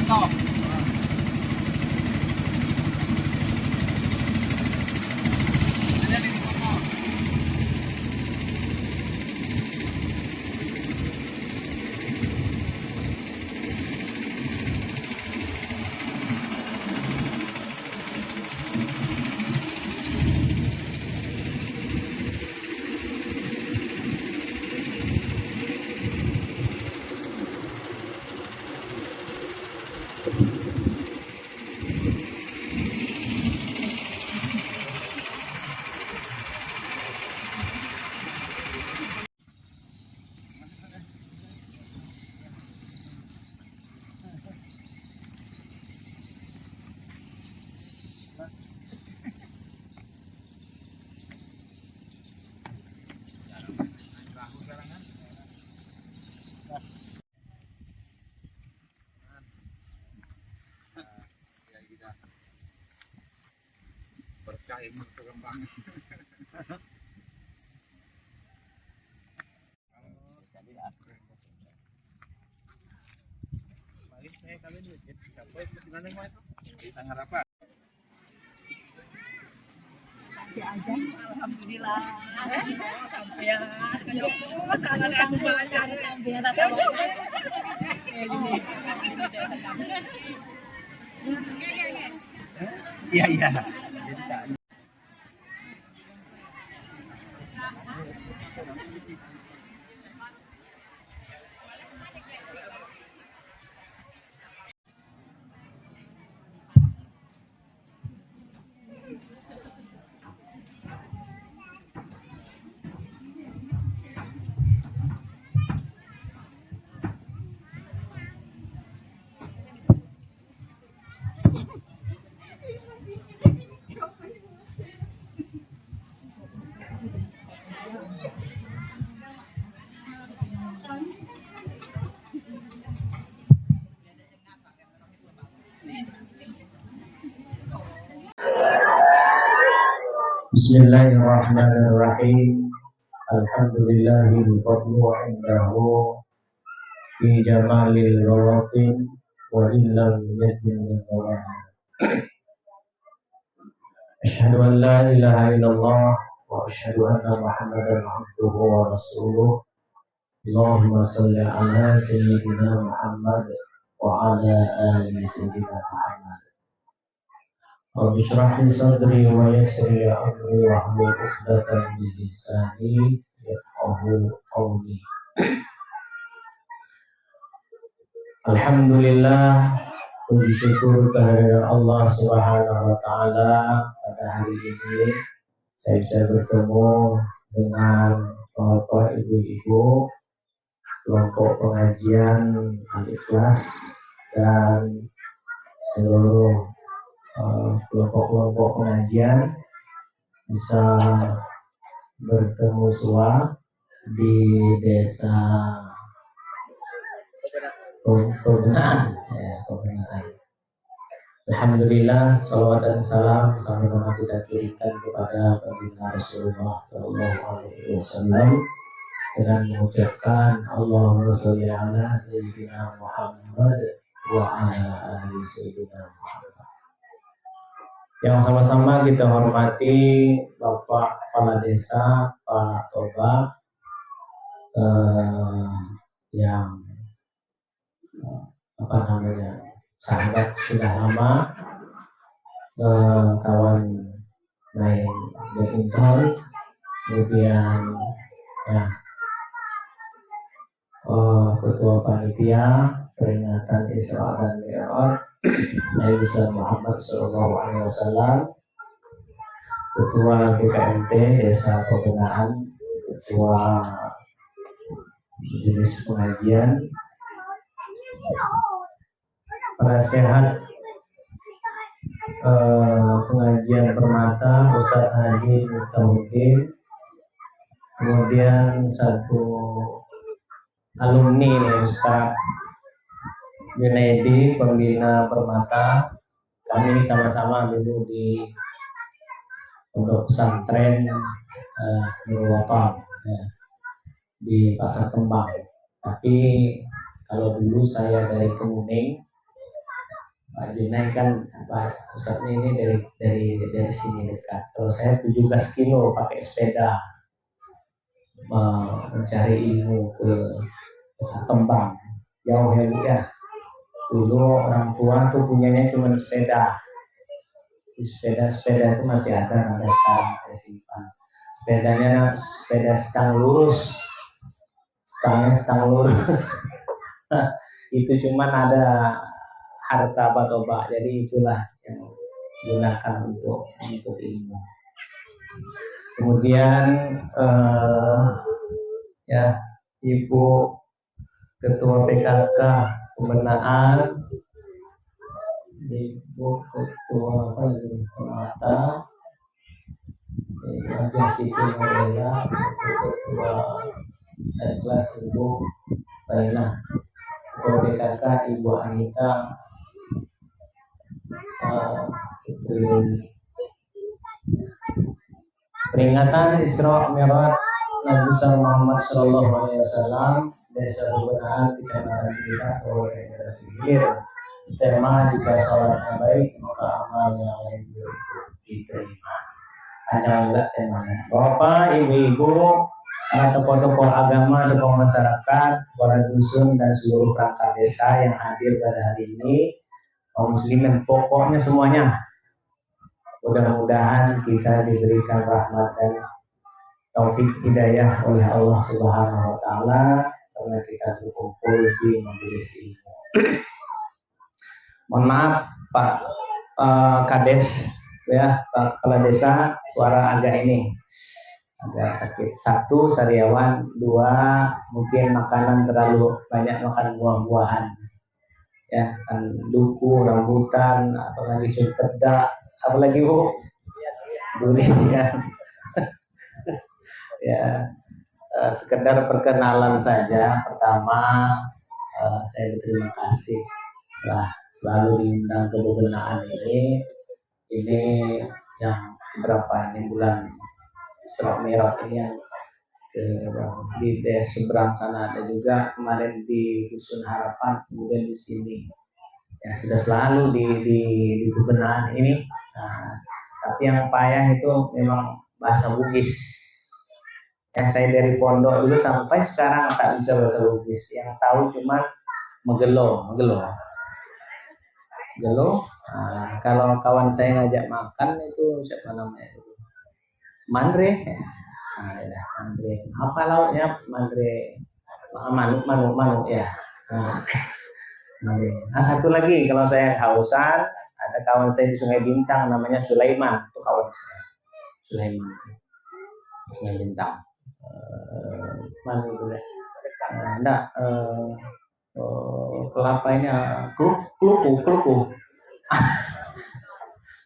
foto. Ada di foto. Berkah ilmu perkembangan. Harapan. Alhamdulillah. Sampai ya. Tangan aku banyak. Iya iya. Bismillahirrahmanirrahim. Alhamdulillahil fadlu indahu fi jamalil rawatin wa illam yajin zawahir. Asyhadu an la ilaha illallah wa asyhadu anna Muhammadan abduhu wa rasuluh. Allahumma shalli ala sayyidina Muhammad wa ala ali sayyidina Muhammad. Rabbi shrah li sadri wa yassir li amri wahlul 'uqdatam min lisani yafqahu qawli. Alhamdulillah, puji syukur kehadirat Allah Subhanahu wa taala. Pada hari ini saya bisa bertemu dengan bapak ibu-ibu kelompok pengajian Al-Ikhlas dan seluruh kelompok-kelompok pengajian bisa bertemu sua di desa Pebenaan. Alhamdulillah, salawat dan salam sama-sama kita kirimkan kepada baginda Rasulullah Shallallahu Alaihi Wasallam dengan mengucapkan Allahumma sholli ala sayyidina Muhammad wa ala ali sayyidina Muhammad. Yang sama-sama kita hormati Bapak Kepala Desa Pak Toba yang sahabat sudah lama, kawan main badminton, kemudian ya, ketua panitia peringatan Isra dan Mi'raj Nabi besar Muhammad Sallallahu Alaihi Wasallam, ketua BKMT Desa Pebenaan, ketua jenis pengajian, para sehat pengajian Permata Ustaz Haji Miftahudin, kemudian satu alumni Ustaz Junaidi pembina Permata. Kami sama-sama dulu di pondok pesantren Nurul Watan di Pasar Kembang. Tapi kalau dulu saya dari Kemuning, Pak Junai kan pusatnya ini dari sini dekat. Kalau saya 17 kilo pakai sepeda mencari ilmu ke Nusa Kembang, jauh ya Bu ya. Dulu orang tua tuh punyanya cuma sepeda. Sepeda itu masih ada sampai sekarang saya simpan. Sepeda stang lurus, stang lurus. Itu cuman ada harta batoba, jadi itulah yang digunakan untuk ilmu. Kemudian ya Ibu Ketua PKK Pembinaan, Ibu Ketua Penata, Ibu Siti Nurela, Ketua kelas Ibu Baina, Ketua PKK Ibu Anita, peringatan Isra Mi'raj Nabi Muhammad Sallallahu Alaihi Wasallam, Desa Pembinaan Kecamatan kita Kabupaten Pinggir. Tema jika sholatnya baik maka amalnya lain diterima. Adalah temanya. Bapak, ibu-ibu, para tokoh-tokoh agama, tokoh masyarakat, para dusun dan seluruh perangkat desa yang hadir pada hari ini, kaum muslimin pokoknya semuanya. Mudah-mudahan kita diberikan rahmat dan taufik hidayah oleh Allah Subhanahu wa taala karena kita berkumpul di majelis ilmu. Mohon maaf Pak Kades ya, Pak Kepala Desa, suara agak sakit. 1 sariawan, 2 mungkin makanan terlalu banyak makan buah-buahan. Ya, kan duku, rambutan, apalagi cempedak, apalagi Bu? Durian. Ya, sekedar perkenalan saja. Pertama, saya berterima kasih telah selalu diundang ke pembinaan ini. Ini yang berapa ini bulan Isra Mi'raj ini yang di daerah seberang sana, ada juga kemarin di Dusun Harapan, kemudian di sini. Ya, sudah selalu di pembinaan ini. Nah, tapi yang payah itu memang bahasa Bugis. Ya, saya dari pondok dulu sampai sekarang tak bisa bahasa Bugis. Yang tahu cuma megelo. Nah, kalau kawan saya ngajak makan itu siapa namanya? Mandre. Nah, ya, mandre. Apa lauknya mandre? Manuk ya. Nah, satu lagi kalau saya hausan, ada kawan saya di Sungai Bintang namanya Sulaiman, itu kawan saya. Sulaiman. Sungai Bintang. Mana itu ya? Kelapa ini kluku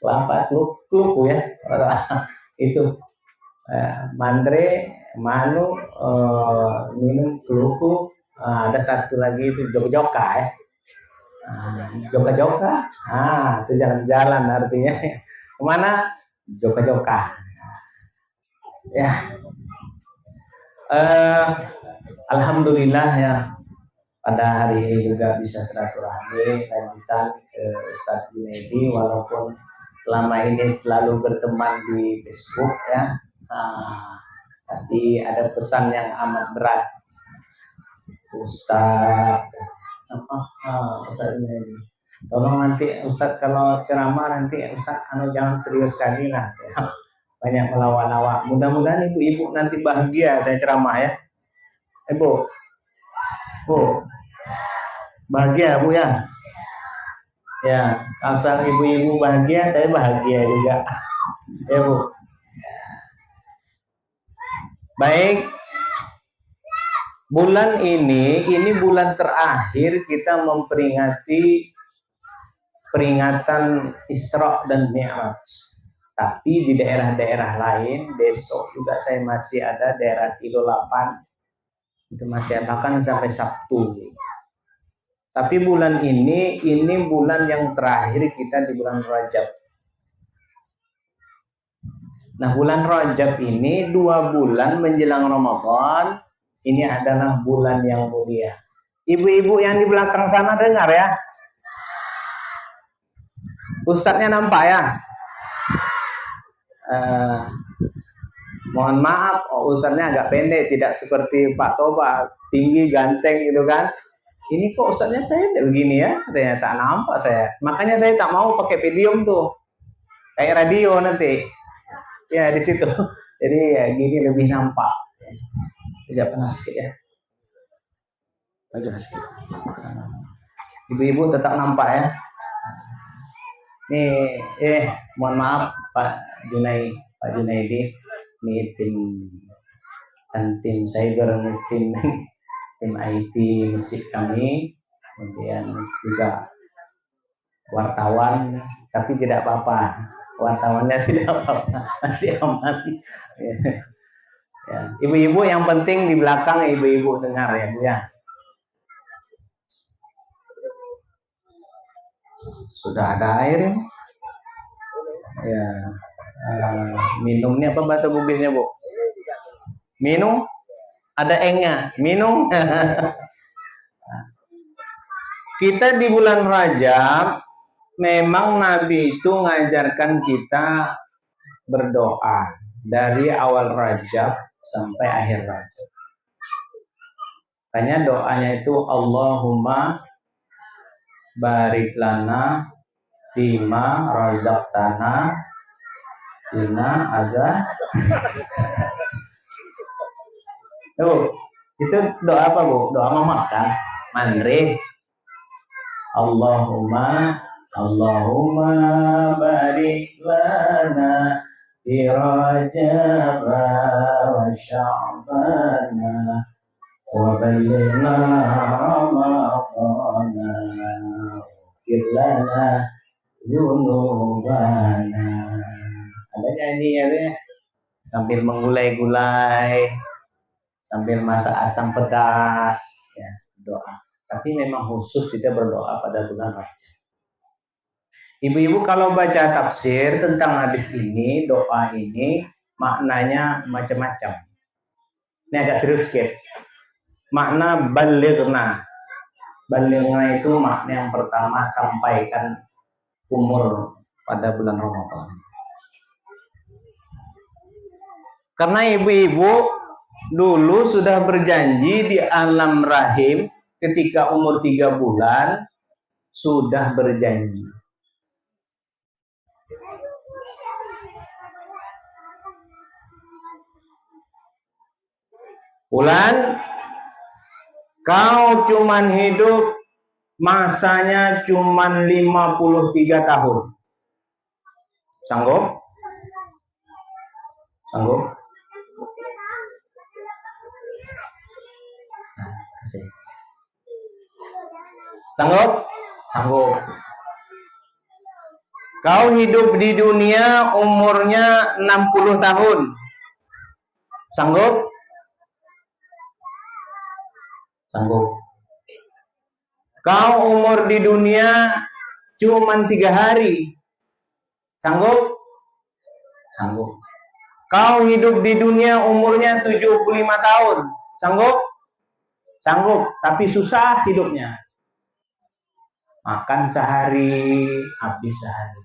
kelapa kluku ya itu mandre manu minum kluku, ada satu lagi itu joka ya, joka itu jalan-jalan artinya kemana joka ya. Alhamdulillah ya, pada hari ini juga bisa silaturahmi lanjutan ke Ustadz Junaidi, walaupun selama ini selalu berteman di Facebook ya. Tapi ada pesan yang amat berat Ustadz Ustadz Junaidi, tolong nanti Ustadz kalau ceramah nanti Ustadz jangan serius sekali lah ya. Banyak melawak-lawak. Mudah-mudahan ibu-ibu nanti bahagia saya ceramah ya. Bu bahagia Bu ya. Ya, asal ibu-ibu bahagia, saya bahagia juga. Ya Bu. Baik. Bulan ini bulan terakhir kita memperingati peringatan Isra dan Mi'raj. Tapi di daerah-daerah lain besok juga saya masih ada daerah kilo 8. Itu masih bahkan sampai Sabtu. Tapi bulan ini bulan yang terakhir kita di bulan Rajab. Nah, bulan Rajab ini 2 bulan menjelang Ramadan, ini adalah bulan yang mulia. Ibu-ibu yang di belakang sana dengar ya. Ustadznya nampak ya? Mohon maaf, ustadznya agak pendek, tidak seperti Pak Toba, tinggi, ganteng gitu kan. Ini kok ustadznya pendek begini ya? Ternyata nampak saya. Makanya saya tak mau pakai video tuh. Kayak radio nanti. Ya di situ. Jadi ya gini lebih nampak. Tidak panas sedikit ya. Aja sedikit. Ibu-ibu tetap nampak ya. Nih, mohon maaf Pak Junaidi, ini tim cyber, tim IT musik kami, kemudian juga wartawan, tapi tidak apa-apa, wartawannya tidak apa-apa, masih aman. Ya. Ibu-ibu yang penting di belakang ibu-ibu dengar ya Bu ya. Sudah ada air ini. Ya. Minumnya apa bahasa Bugisnya Bu? Minum? Ada engnya. Minum? Kita di bulan Rajab, memang Nabi itu ngajarkan kita berdoa dari awal Rajab sampai akhir Rajab. Makanya doanya itu Allahumma barik lana fima razaqtana Ina azza. Tuh, itu doa apa Bu? Doa memakan, mandri. Allahumma barik lana fi Rajab wa Sya'bana wa ballighna Ramadana fir lana dzunubana. Ada nyanyi ya sambil menggulai-gulai, sambil masak asam pedas ya, doa. Tapi memang khusus kita berdoa pada bulan Rajab. Ibu-ibu kalau baca tafsir tentang hadis ini, doa ini maknanya macam-macam. Ini agak serius sedikit. Makna balighna. Balighna itu makna yang pertama, sampaikan umur pada bulan Ramadan. Karena ibu-ibu dulu sudah berjanji di alam rahim ketika umur 3 bulan sudah berjanji. Bulan, kau cuman hidup masanya cuman 53 tahun. Sanggup? Sanggup? Sanggup? Sanggup. Kau hidup di dunia umurnya 60 tahun. Sanggup? Sanggup. Kau umur di dunia cuman 3 hari. Sanggup? Sanggup. Kau hidup di dunia umurnya 75 tahun. Sanggup? Sanggup, tapi susah hidupnya. Makan sehari, habis sehari.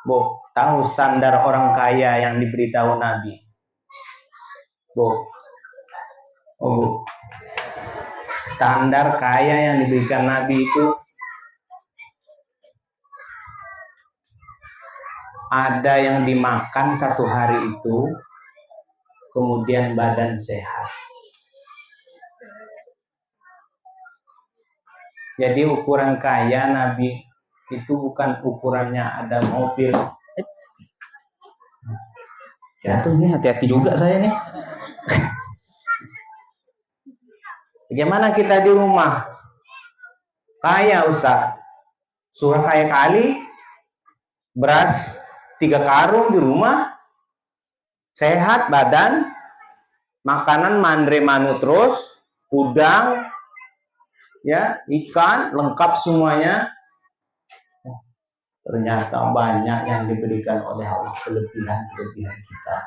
Bu, tahu standar orang kaya yang diberitahu Nabi? Bu, oh, standar kaya yang diberikan Nabi itu ada yang dimakan 1 hari itu, kemudian badan sehat. Jadi ukuran kaya Nabi itu bukan ukurannya ada mobil. Jatuh nih, hati-hati juga saya nih. Bagaimana kita di rumah? Kaya Ustaz. Surah kaya kali, beras 3 karung di rumah, sehat badan, makanan mandre manu terus, udang, ya, ikan, lengkap semuanya. Ternyata banyak yang diberikan oleh Allah, kelebihan kita.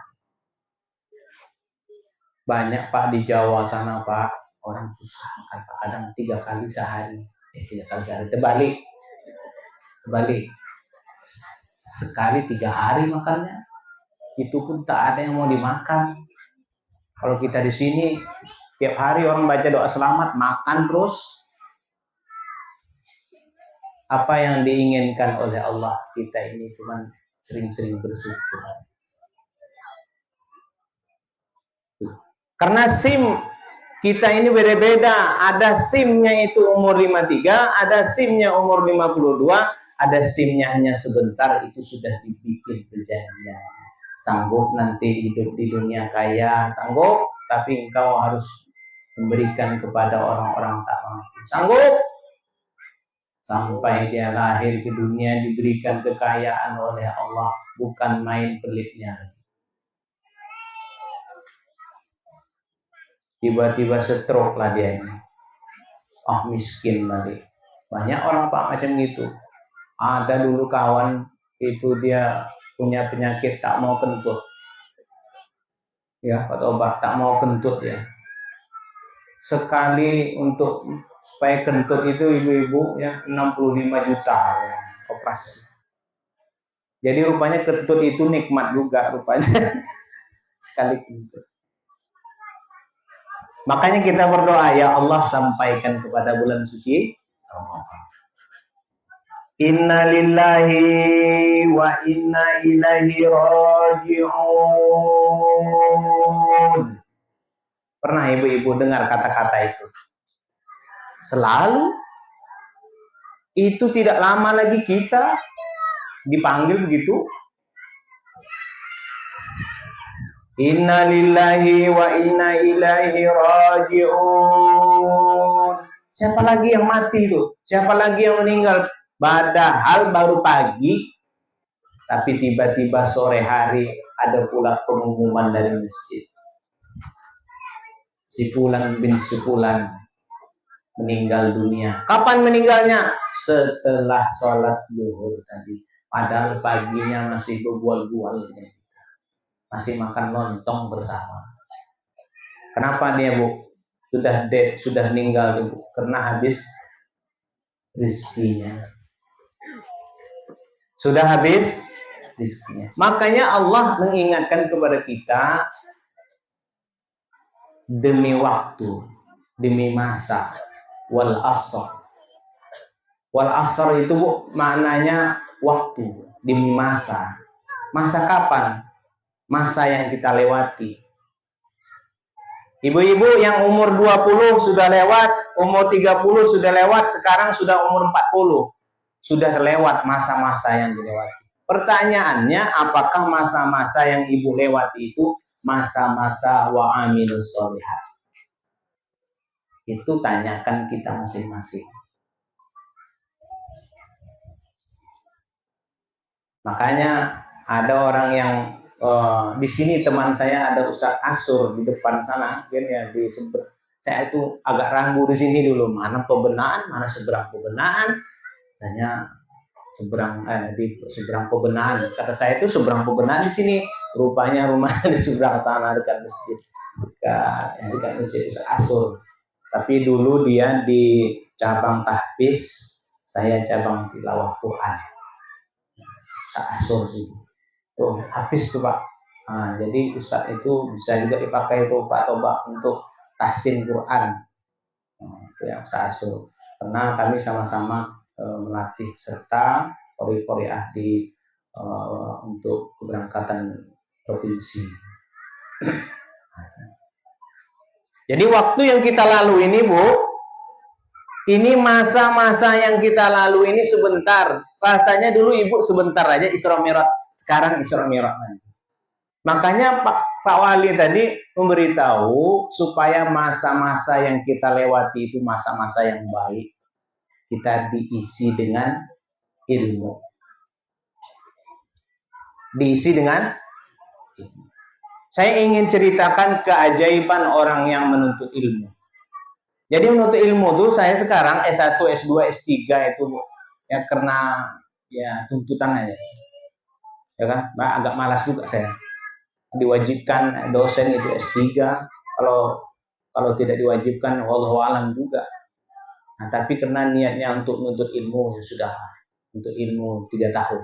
Banyak Pak di Jawa sana Pak, orang susah makan kadang 3 kali sehari. 3 kali sehari terbalik. balik sekali 3 hari makannya, itu pun tak ada yang mau dimakan. Kalau kita di sini tiap hari orang baca doa selamat, makan terus. Apa yang diinginkan oleh Allah, kita ini cuma sering-sering bersyukur. Karena SIM kita ini beda-beda. Ada SIM-nya itu umur 53, ada SIM-nya umur 52, ada SIM-nya hanya sebentar, itu sudah dibikin perjanjian. Sanggup nanti hidup di dunia kaya, sanggup, tapi engkau harus memberikan kepada orang-orang tak mampu. Sanggup. Sampai dia lahir ke dunia diberikan kekayaan oleh Allah, bukan main pelitnya. Tiba-tiba stroke lah dia ini. Miskin lagi. Banyak orang Pak macam gitu. Ada dulu kawan itu dia punya penyakit tak mau kentut. Ya, obat tak mau kentut ya. Sekali untuk supaya kentut itu ibu-ibu ya 65 juta ya, operasi. Jadi rupanya kentut itu nikmat juga rupanya. Sekali kentut. Makanya kita berdoa, ya Allah sampaikan kepada bulan suci Ramadan. Inna lillahi wa inna ilaihi raji'un. Pernah ibu-ibu dengar kata-kata itu? Selalu. Itu tidak lama lagi kita dipanggil begitu. Inna lillahi wa inna ilaihi raji'un. Siapa lagi yang mati itu? Siapa lagi yang meninggal? Padahal baru pagi, tapi tiba-tiba sore hari ada pula pengumuman dari masjid. Si Fulan bin Fulan meninggal dunia. Kapan meninggalnya? Setelah sholat zuhur tadi. Padahal paginya masih berbual-bual, masih makan lontong bersama. Kenapa dia, Bu? Sudah dead, sudah meninggal, Bu. Karena habis rezekinya. Sudah habis rezekinya. Makanya Allah mengingatkan kepada kita demi waktu, demi masa. Wal asr. Wal asr itu, Bu, maknanya waktu, demi masa. Masa kapan? Masa yang kita lewati. Ibu-ibu yang umur 20 sudah lewat, umur 30 sudah lewat, sekarang sudah umur 40. Sudah lewat masa-masa yang dilewati. Pertanyaannya, apakah masa-masa yang ibu lewati itu masa-masa wa amilus sholihat? Itu tanyakan kita masing-masing. Makanya ada orang yang di sini teman saya ada Ustaz Asur di depan sana, kan ya di saya itu agak ragu di sini dulu, mana pembenahan, mana seberang pembenahan. Tanya seberang di seberang pembenahan. Kata saya itu seberang pembenahan di sini, rupanya rumahnya di seberang sana dekat masjid, dekat masjid Ustaz Asur. Tapi dulu dia di cabang tahfiz, saya cabang tilawah Quran. Ustaz Asur sih. Tuh, habis tuh Pak. Nah, jadi Ustaz itu bisa juga dipakai tuh Pak Toba untuk tahsin Quran. Itu yang Ustaz Asur. Karena kami sama-sama melatih serta qori-qoriah di untuk keberangkatan provinsi. Jadi waktu yang kita lalu ini, Bu, ini masa-masa yang kita lalu ini sebentar. Rasanya dulu Ibu sebentar aja Isra Mi'raj. Sekarang Isra Mi'raj. Makanya Pak Wali tadi memberitahu supaya masa-masa yang kita lewati itu masa-masa yang baik. Kita diisi dengan ilmu. Diisi dengan ilmu. Saya ingin ceritakan keajaiban orang yang menuntut ilmu. Jadi menuntut ilmu itu saya sekarang S1, S2, S3 itu ya karena ya tuntutan aja. Ya kan? Agak malas juga saya. Diwajibkan dosen itu S3, kalau tidak diwajibkan wallahu alam juga. Nah, tapi karena niatnya untuk menuntut ilmu ya sudah. untuk ilmu 3 tahun.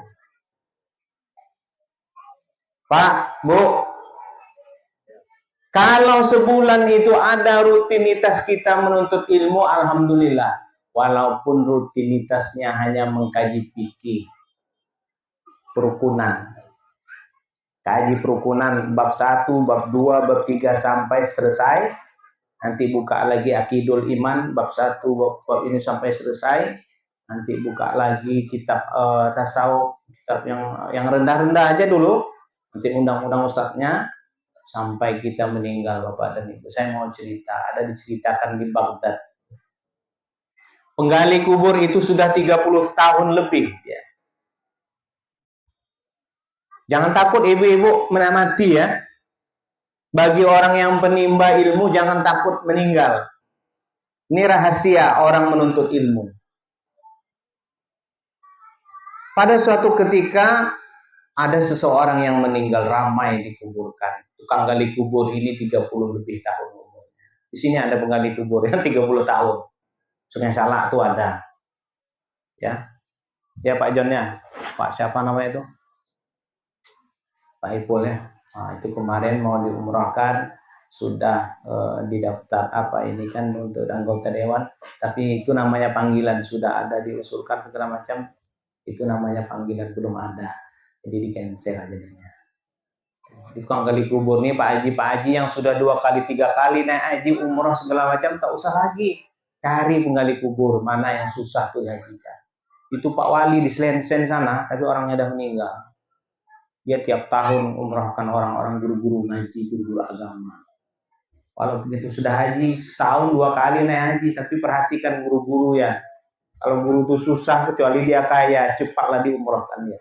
Pak, Bu, kalau sebulan itu ada rutinitas kita menuntut ilmu, alhamdulillah. Walaupun rutinitasnya hanya mengkaji fikih, perukunan. Kaji perukunan bab 1, bab 2, bab 3 sampai selesai. Nanti buka lagi Aqidul Iman bab 1, bab ini sampai selesai. Nanti buka lagi kitab tasawuf, kitab yang rendah-rendah aja dulu. Nanti undang-undang ustadznya sampai kita meninggal, Bapak dan Ibu. Saya mau cerita, ada diceritakan di Baghdad. Penggali kubur itu sudah 30 tahun lebih ya. Jangan takut ibu-ibu menamati ya. Bagi orang yang penimba ilmu jangan takut meninggal. Ini rahasia orang menuntut ilmu. Pada suatu ketika ada seseorang yang meninggal, ramai dikuburkan. Tukang gali kubur ini 30 lebih tahun umurnya. Di sini ada penggali kubur yang 30 tahun. Sungai Salak itu ada. Ya. Ya Pak John ya. Pak siapa namanya itu? Pak Ipul ya. Nah, itu kemarin mau diumrahkan, sudah didaftar apa ini kan untuk anggota dewan, tapi itu namanya panggilan, sudah ada diusulkan segala macam, itu namanya panggilan belum ada, jadi di cancel aja jadinya. Di tukang gali kubur nih Pak Haji yang sudah 2 kali 3 kali naik haji umroh segala macam, tak usah lagi cari penggali kubur, mana yang susah tuh dihajikan. Itu Pak Wali di Selensen sana, tapi orangnya udah meninggal. Dia tiap tahun umrahkan orang-orang guru-guru ngaji, guru-guru agama. Walau begitu sudah haji, setahun 2 kali naik haji, tapi perhatikan guru-guru ya. Kalau guru itu susah, kecuali dia kaya, cepatlah diumrahkan dia.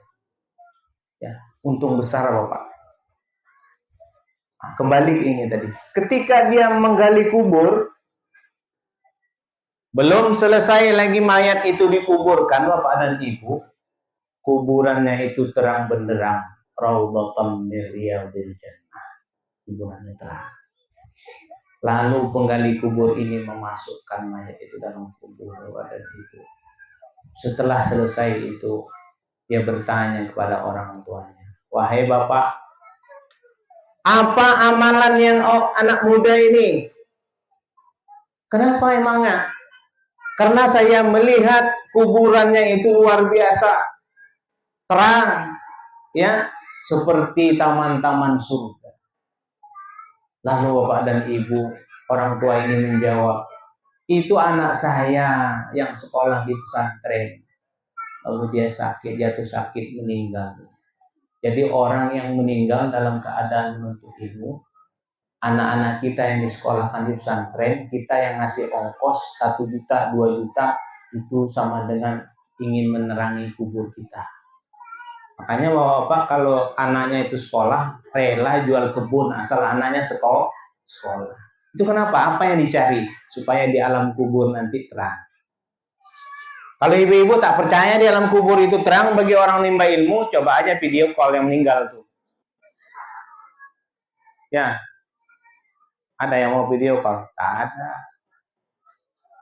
Ya, untung besar Bapak. Nah, kembali ke ini tadi. Ketika dia menggali kubur, belum selesai lagi mayat itu dikuburkan, Bapak dan Ibu, kuburannya itu terang benderang. Raudhatan min riyadil jannah. Kuburannya terang. Lalu penggali kubur ini memasukkan mayat itu dalam kubur Bapak dan Ibu. Setelah selesai itu, dia bertanya kepada orang tuanya, wahai Bapak, apa amalan yang anak muda ini? Kenapa emangnya? Karena saya melihat kuburannya itu luar biasa terang, ya, seperti taman-taman surga. Lalu Bapak dan Ibu, orang tua ini menjawab, itu anak saya yang sekolah di pesantren. Lalu dia sakit, jatuh sakit, meninggal. Jadi orang yang meninggal dalam keadaan menuntut ilmu, anak-anak kita yang disekolahkan di pesantren, kita yang ngasih ongkos 1 juta, 2 juta, itu sama dengan ingin menerangi kubur kita. Makanya Bapak kalau anaknya itu sekolah, rela jual kebun asal anaknya sekolah. Itu kenapa? Apa yang dicari? Supaya di alam kubur nanti terang. Kalau ibu-ibu tak percaya di alam kubur itu terang bagi orang nimba ilmu, coba aja video call yang meninggal tuh. Ya. Ada yang mau video call? Tak ada.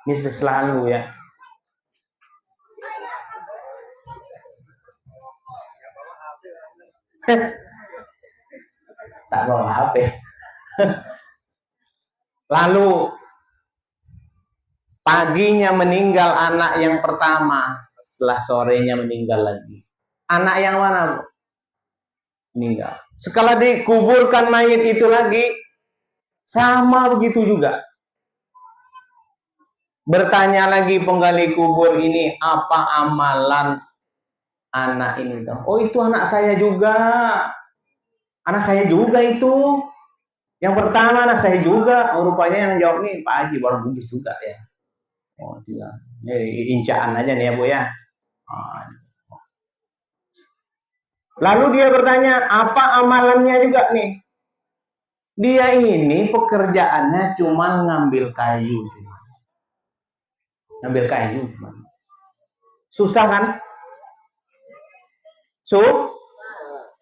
Ini selalu ya. Tak bawa HP. Lalu paginya meninggal anak yang pertama, setelah sorenya meninggal lagi. Anak yang mana, Bu? Meninggal. Sekali dikuburkan mayat itu lagi, sama begitu juga. Bertanya lagi penggali kubur ini, apa amalan anak ini? Oh, itu anak saya juga. Anak saya juga itu. Yang pertama anak saya juga. Oh, rupanya yang jawab nih Pak Haji, baru bugis juga ya. Oh, tidak. Ini incaan aja nih ya, Bu ya. Lalu dia bertanya, apa amalannya juga nih? Dia ini pekerjaannya cuma ngambil kayu. Ngambil kayu. Susah kan?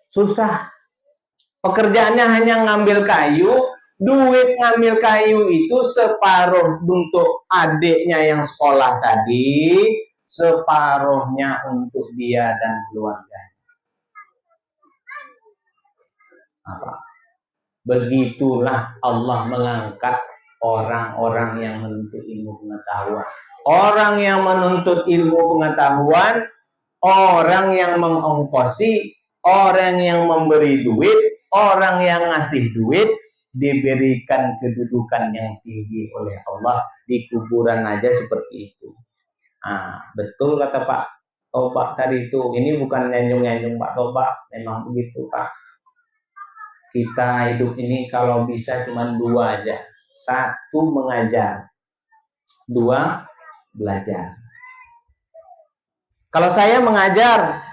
Susah. Pekerjaannya hanya ngambil kayu. Duit ngambil kayu itu separuh untuk adiknya yang sekolah tadi, separuhnya untuk dia dan keluarga. Apa? Begitulah Allah mengangkat orang-orang yang menuntut ilmu pengetahuan. Orang yang menuntut ilmu pengetahuan, orang yang mengongkosi, orang yang memberi duit, orang yang ngasih duit, diberikan kedudukan yang tinggi oleh Allah di kuburan aja seperti itu. Betul kata Pak Toba tadi itu. Ini bukan nyanjung-nyanjung Pak Toba, memang begitu Pak. Kita hidup ini kalau bisa cuma dua aja. Satu, mengajar. Dua, belajar. Kalau saya mengajar,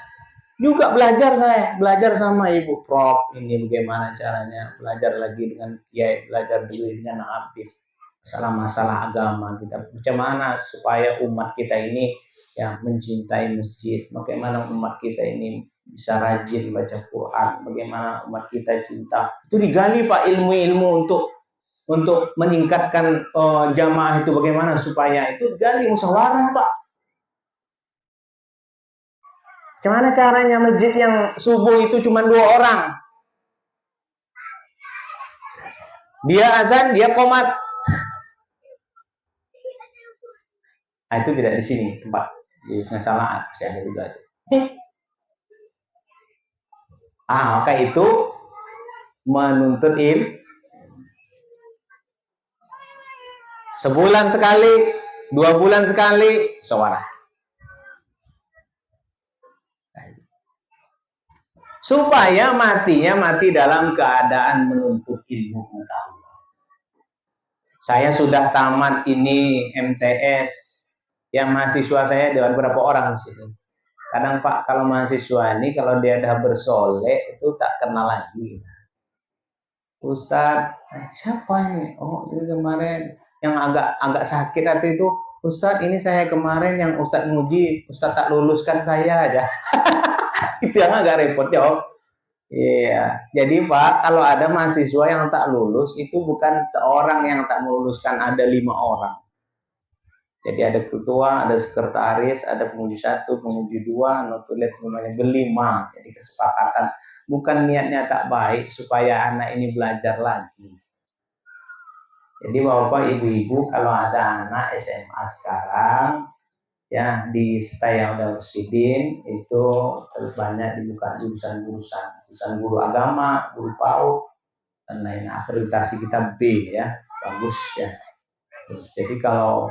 juga belajar saya. Belajar sama Ibu Prof. Ini bagaimana caranya. Belajar lagi dengan Kiai, belajar dulu dengan Habib. Masalah-masalah agama kita. Bagaimana supaya umat kita ini yang mencintai masjid. Bagaimana umat kita ini bisa rajin baca Quran, bagaimana umat kita cinta. Itu digali Pak ilmu-ilmu untuk meningkatkan jamaah itu, bagaimana supaya itu digali musyawarah Pak. Bagaimana caranya masjid yang subuh itu cuma 2 orang. Dia azan, dia qomat. Itu tidak di sini tempat di salah masih ada juga. Maka itu menuntut ilmu. Sebulan sekali, 2 bulan sekali, musyawarah. Supaya matinya mati dalam keadaan menuntut ilmu pengetahuan. Saya sudah tamat ini MTS. Yang mahasiswa saya ada berapa orang di sini? Kadang Pak, kalau mahasiswa ini kalau dia dah bersolek itu tak kenal lagi. Ustadz, siapa ini? Oh, ini kemarin yang agak sakit hati itu. Ustadz, ini saya kemarin yang Ustadz nguji, Ustadz tak luluskan saya aja. Itu yang agak repot ya. Iya. Jadi Pak, kalau ada mahasiswa yang tak lulus itu bukan seorang yang tak meluluskan, ada 5 orang. Jadi ada ketua, ada sekretaris, ada penguji 1, penguji 2, notulen semuanya berlima. Jadi kesepakatan. Bukan niatnya tak baik supaya anak ini belajar lagi. Jadi Bapak Ibu-ibu kalau ada anak SMA sekarang ya di Setaya Darussidin itu terus banyak dibuka jurusan guru agama, guru PAUD dan lain. Akreditasi kita B ya, bagus ya. Terus, jadi kalau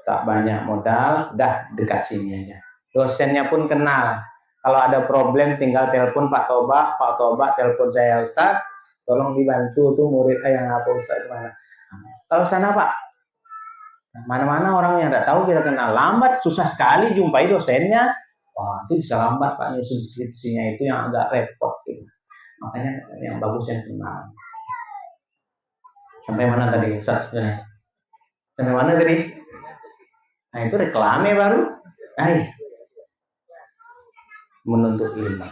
tak banyak modal, dah dekat sini aja. Dosennya pun kenal. Kalau ada problem tinggal telepon Pak Toba telepon saya, Ustaz, tolong dibantu tuh murid yang apa Ustaz mana. Kalau sana Pak, mana-mana orangnya tidak tahu kita kenal, lambat, susah sekali jumpai dosennya. Wah, itu bisa lambat Pak, nyusun skripsinya itu yang agak repot gitu. Makanya yang bagus yang kenal. Sampai mana tadi Ustaz sebenarnya? Sampai mana tadi? Nah itu reklamnya baru. Menuntut ilmu.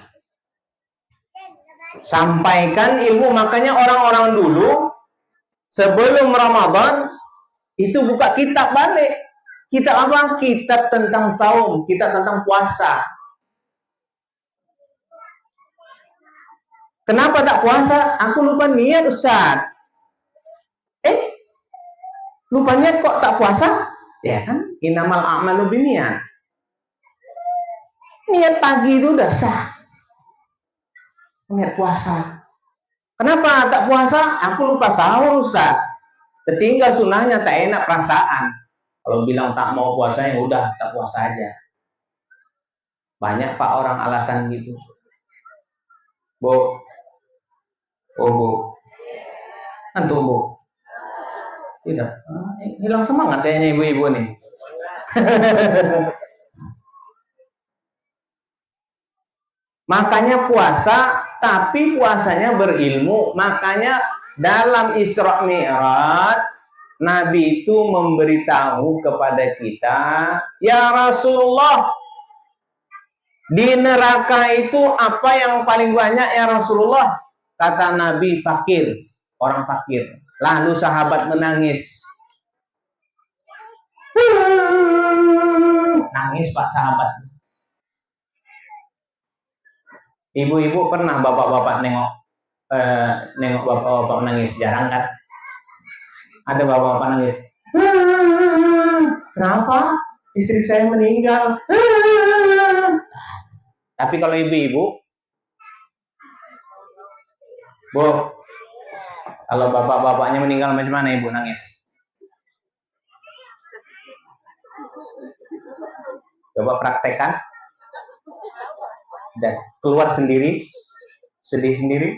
Sampaikan ilmu. Makanya orang-orang dulu sebelum Ramadan itu buka kitab balik. Kitab apa? Kitab tentang saum, kitab tentang puasa. Kenapa tak puasa? Aku lupa niat Ustaz. Lupa niat kok tak puasa? Ya kan? Innamal a'malu binniyat. Niat pagi itu udah sah. Niat puasa. Kenapa tak puasa? Aku lupa sahur Ustaz. Tertinggal sunnahnya, tak enak perasaan. Kalau bilang tak mau puasa ya udah tak puasa aja. Banyak Pak orang alasan gitu. Bu. Antum Bu. Tidak. Hilang semangat kayaknya ibu-ibu nih. Makanya puasa, tapi puasanya berilmu. Makanya dalam Isra Mi'raj Nabi itu memberitahu kepada kita, ya Rasulullah, di neraka itu apa yang paling banyak ya Rasulullah? Kata Nabi, fakir, orang fakir. Lalu sahabat menangis. nangis Pak sahabat. Ibu-ibu pernah bapak-bapak nengok bapak-bapak nangis? Jarang kan? Ada bapak-bapak nangis. Kenapa? Istri saya meninggal. Tapi kalau ibu-ibu, Bu, kalau bapak-bapaknya meninggal macam mana ibu nangis? Coba praktekkan. Dan keluar sendiri, sedih sendiri.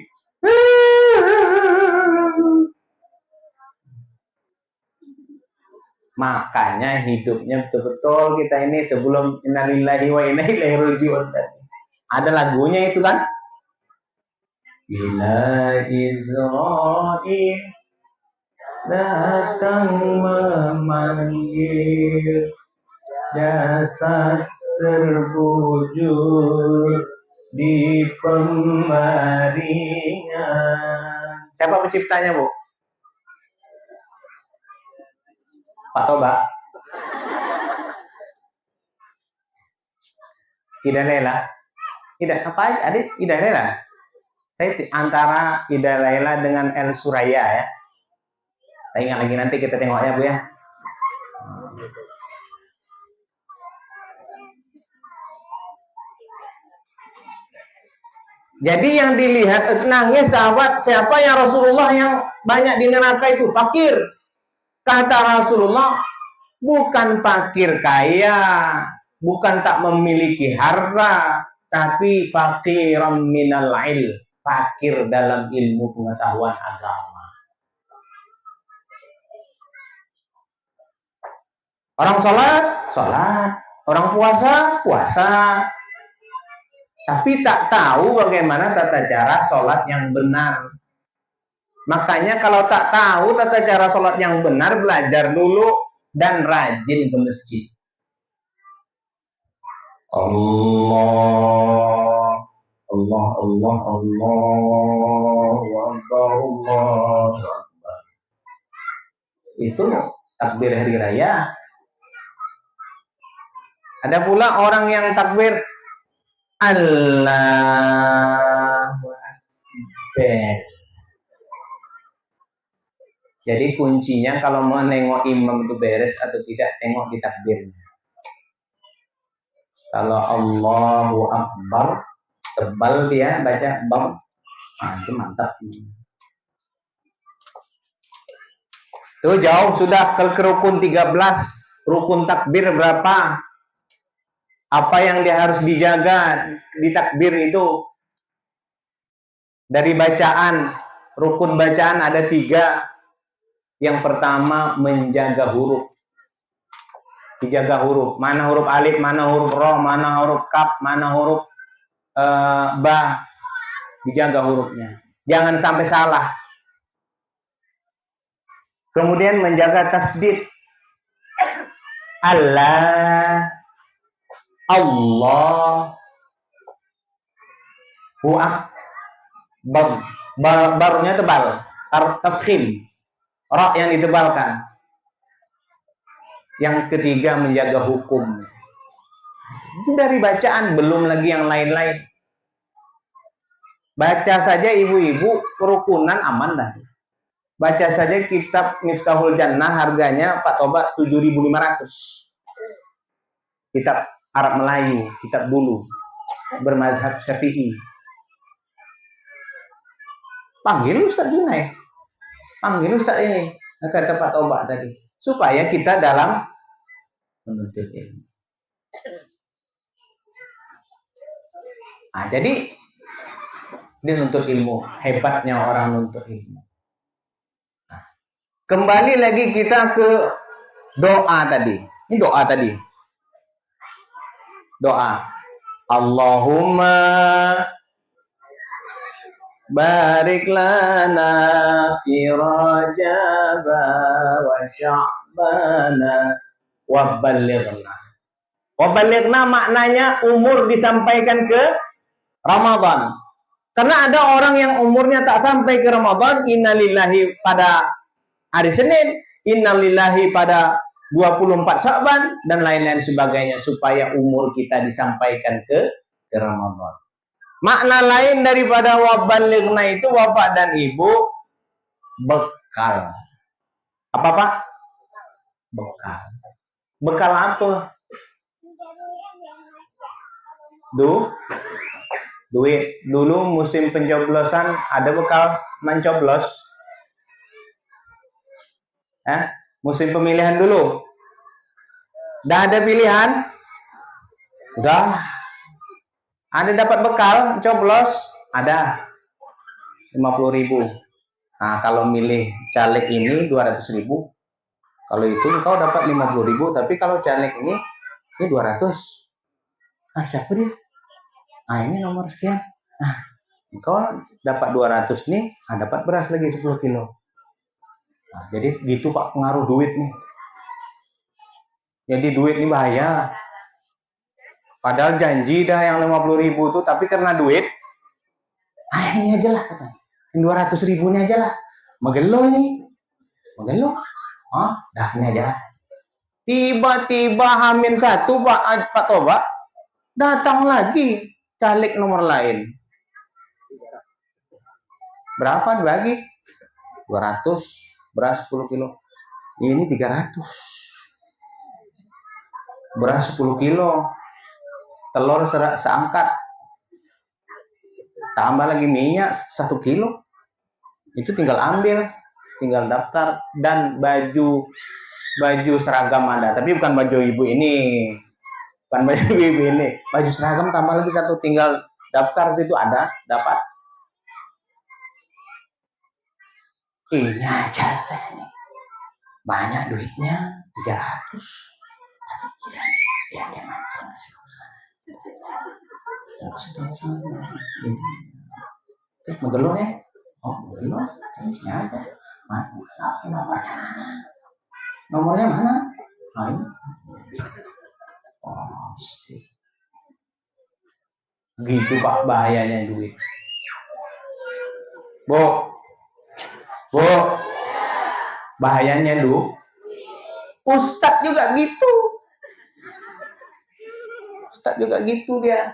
Makanya hidupnya betul-betul kita ini sebelum innalillahi wa inna ilaihi raji'un. Ada lagunya itu kan? Bila Israil datang memanggil, jasad terbujur di pembaringan. Siapa penciptanya, Bu? Pak Toba? Ida Lela? Ida apa adik? Ida Lela? Saya antara Ida Lela dengan El Suraya ya. Saya ingat lagi, nanti kita tengoknya Bu ya. Jadi yang dilihat nangis sahabat, siapa yang Rasulullah yang banyak di neraka itu? Fakir. Kata Rasulullah, bukan fakir kaya, bukan tak memiliki harta, tapi fakiran minal ilm, fakir dalam ilmu pengetahuan agama. Orang sholat, orang puasa, tapi tak tahu bagaimana tata cara sholat yang benar. Makanya kalau tak tahu tata cara sholat yang benar, belajar dulu dan rajin ke masjid. Allah Akbar. Itu takbir hari raya. Ada pula orang yang takbir Allahu Akbar. Jadi kuncinya kalau mau nengok imam itu beres atau tidak, tengok di takbirnya. Kalau Allahu Akbar, tebal dia baca bam, nah, itu mantap. Tuh jauh sudah ke rukun 13, rukun takbir berapa? Apa yang dia harus dijaga di takbir itu? Dari bacaan, rukun bacaan ada 3. Yang pertama menjaga huruf. Dijaga huruf. Mana huruf alif, mana huruf ro, mana huruf kaf, mana huruf ba. Dijaga hurufnya. Jangan sampai salah. Kemudian menjaga tasdid. Allahu Akbar. Barunya tebal. Tafkhim. Ra yang ditebalkan. Yang ketiga menjaga hukum. Itu dari bacaan, belum lagi yang lain-lain. Baca saja ibu-ibu, kerukunan aman dah. Baca saja kitab Miftahul Jannah, harganya Pak Toba 7.500. Kitab Arab Melayu, kitab dulu, bermazhab Syafi'i. Panggil Ustaz Junaid, panggil Ustaz ini, kata Pak Toba tadi, supaya kita dalam menuntut ilmu. Nah, jadi dia nuntut ilmu, hebatnya orang nuntut ilmu. Nah, kembali lagi kita ke doa tadi. Ini doa tadi. Doa. Allahumma barik lana fi Rajab wa Sya'bana wa ballighna. Wa ballighna maknanya umur disampaikan ke Ramadan. Karena ada orang yang umurnya tak sampai ke Ramadan, innalillahi pada hari Senin, innalillahi pada 24 Sya'ban dan lain-lain sebagainya supaya umur kita disampaikan ke Ramadan. Makna lain daripada wabalighna itu bapak dan ibu bekal. Apa Pak? Bekal. Bekal apa? Duit. Dulu musim pencoblosan ada bekal mencoblos. Musim pemilihan dulu. Dah ada pilihan? Udah. Ada dapat bekal coblos? Ada. 50.000. Nah, kalau milih caleg ini 200.000. Kalau itu engkau dapat 50.000, tapi kalau caleg ini 200. Ah, siapa dia? Ah, ini nomor sekian. Nah, engkau dapat 200 nih, dapat beras lagi 10 kilo. Nah, jadi gitu Pak pengaruh duit nih. Jadi duit ini bahaya. Padahal janji dah yang 50.000 tuh, tapi karena duit, ini aja lah katanya. 200.000 aja lah. Megelo nih. Megelo. Dah ini aja lah. Tiba-tiba H-1 Pak Toba datang lagi caleg nomor lain. Berapa dibagi? 200 beras 10 kilo. Ini 300. Beras 10 kilo. Telur seangkat. Tambah lagi minyak 1 kilo. Itu tinggal ambil, tinggal daftar. Dan baju seragam ada, tapi bukan baju ibu ini. Bukan baju ibu ini. Baju seragam tambah lagi 1, tinggal daftar situ ada, dapat. Ini aja saya nih. Banyak duitnya 300. Dia macam Megelo ya? Megelo. Ini ada. Nomornya mana? Ini. Gitu Pak bahayanya duit. Bu, bahayanya Ustadz juga gitu. Dia.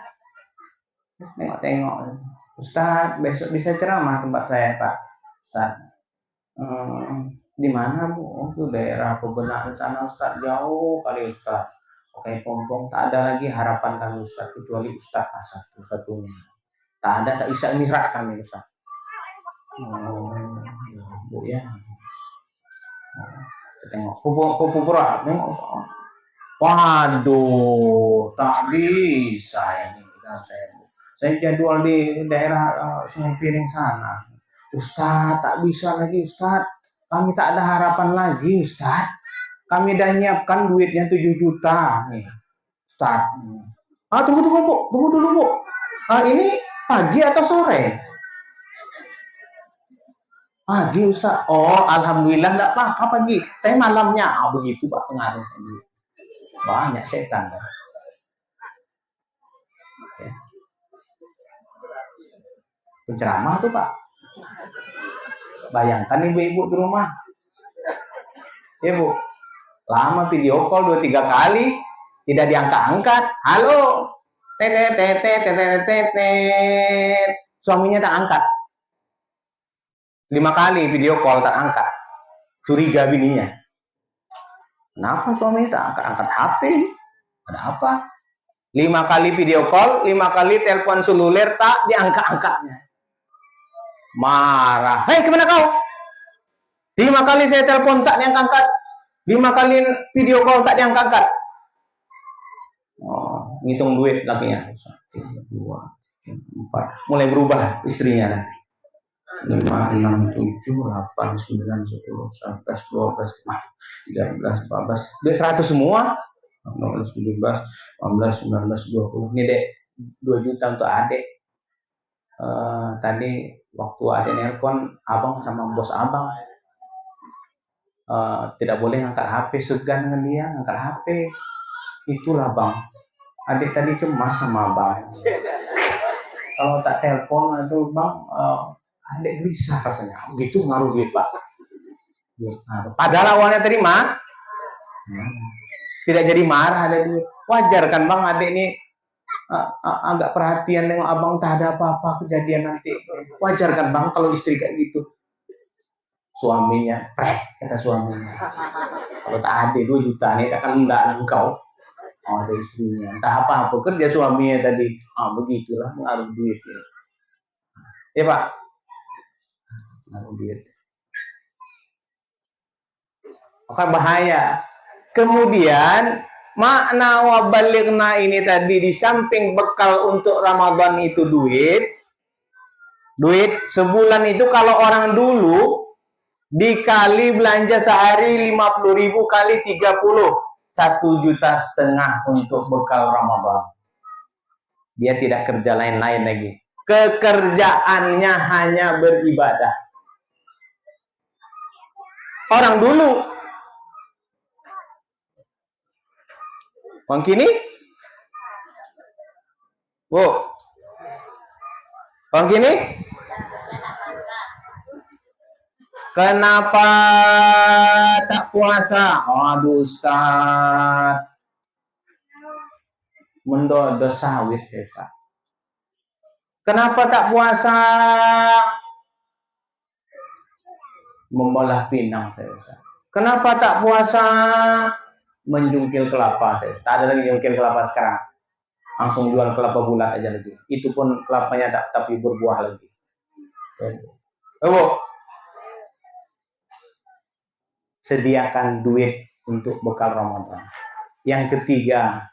Tengok. Ustadz, besok bisa ceramah tempat saya Pak. Ustadz. Di mana Bu? Itu daerah Pebenaan sana Ustadz, jauh kali Ustadz. Oke, pompong tak ada lagi harapan kami Ustadz kecuali Ustadz satu-satunya. Tak ada, tak bisa mirak kami Ustadz. Ya, Bu ya. Tengok, pura tengok. Waduh, tak bisa ini saya jadwal di daerah Sungai Piring sana. Ustadz, tak bisa lagi Ustadz. Kami tak ada harapan lagi Ustadz. Kami dah nyiapkan duitnya 7 juta nih Ustadz. Tunggu dulu Bu. Ini pagi atau sore? Pagi Ustadz. Oh, alhamdulillah enggak apa-apa pagi. Saya malamnya. Begitu Pak pengaruhnya. Banyak setan. Ya. Penceramah tuh Pak. Bayangkan ibu-ibu di rumah. Ya Bu. Lama video call 2-3 kali. Tidak diangkat-angkat. Halo. Suaminya tak angkat. 5 kali video call tak angkat. Curiga bininya. Kenapa suaminya tak angkat HP? Ada apa? 5 kali video call, 5 kali telepon seluler tak diangkat-angkatnya. Marah. Hei, kemana kau? 5 kali saya telepon tak diangkat. 5 kali video call tak diangkat. Ngitung duit lakinya. 1, 2, 4. Mulai berubah istrinya lah. 5, 6, 7, 8, 9, 10, 11, 12, 13, 14. Duit 100 semua. 15, 17, 18, 19, 20. Ini dek 2 juta untuk adik. Tadi waktu adik nelpon abang sama bos abang, tidak boleh ngangkat HP, segan dengan dia ngangkat HP. Itulah bang, adik tadi cemas sama abang. Kalau tak telepon itu bang, adik gelisah rasanya. Begitu ngaruh duit Pak. Padahal awalnya terima Tidak jadi marah ada duit. Wajar kan bang, adik ini agak perhatian dengan abang, tak ada apa-apa kejadian nanti. Wajar kan bang kalau istri kayak gitu. Suaminya, kata suaminya. Kalau tak ada 2 juta nih, takkan enggak engkau. Oh, ada istrinya. Entah apa kerja suaminya tadi. Begitulah mengaruh duit. Ya Pak. Mengaruh duit. Maka bahaya. Kemudian makna wabalighna ini tadi di samping bekal untuk Ramadan itu duit sebulan itu kalau orang dulu dikali belanja sehari 50.000 kali 30 1,5 juta untuk bekal Ramadan. Dia tidak kerja lain-lain lagi. Kekerjaannya hanya beribadah. Orang dulu Bang kini? Bu. Bang kini? Kenapa tak puasa? Aduh Ustaz. Mendodo sawit ya. Kenapa tak puasa? Membelah pinang saya. Kenapa tak puasa? Menjungkil kelapa saya. Tak ada lagi jungkil kelapa sekarang. Langsung jual kelapa bulat aja lagi. Itu pun kelapanya tak tapi berbuah lagi. Sediakan duit untuk bekal Ramadan. Yang ketiga,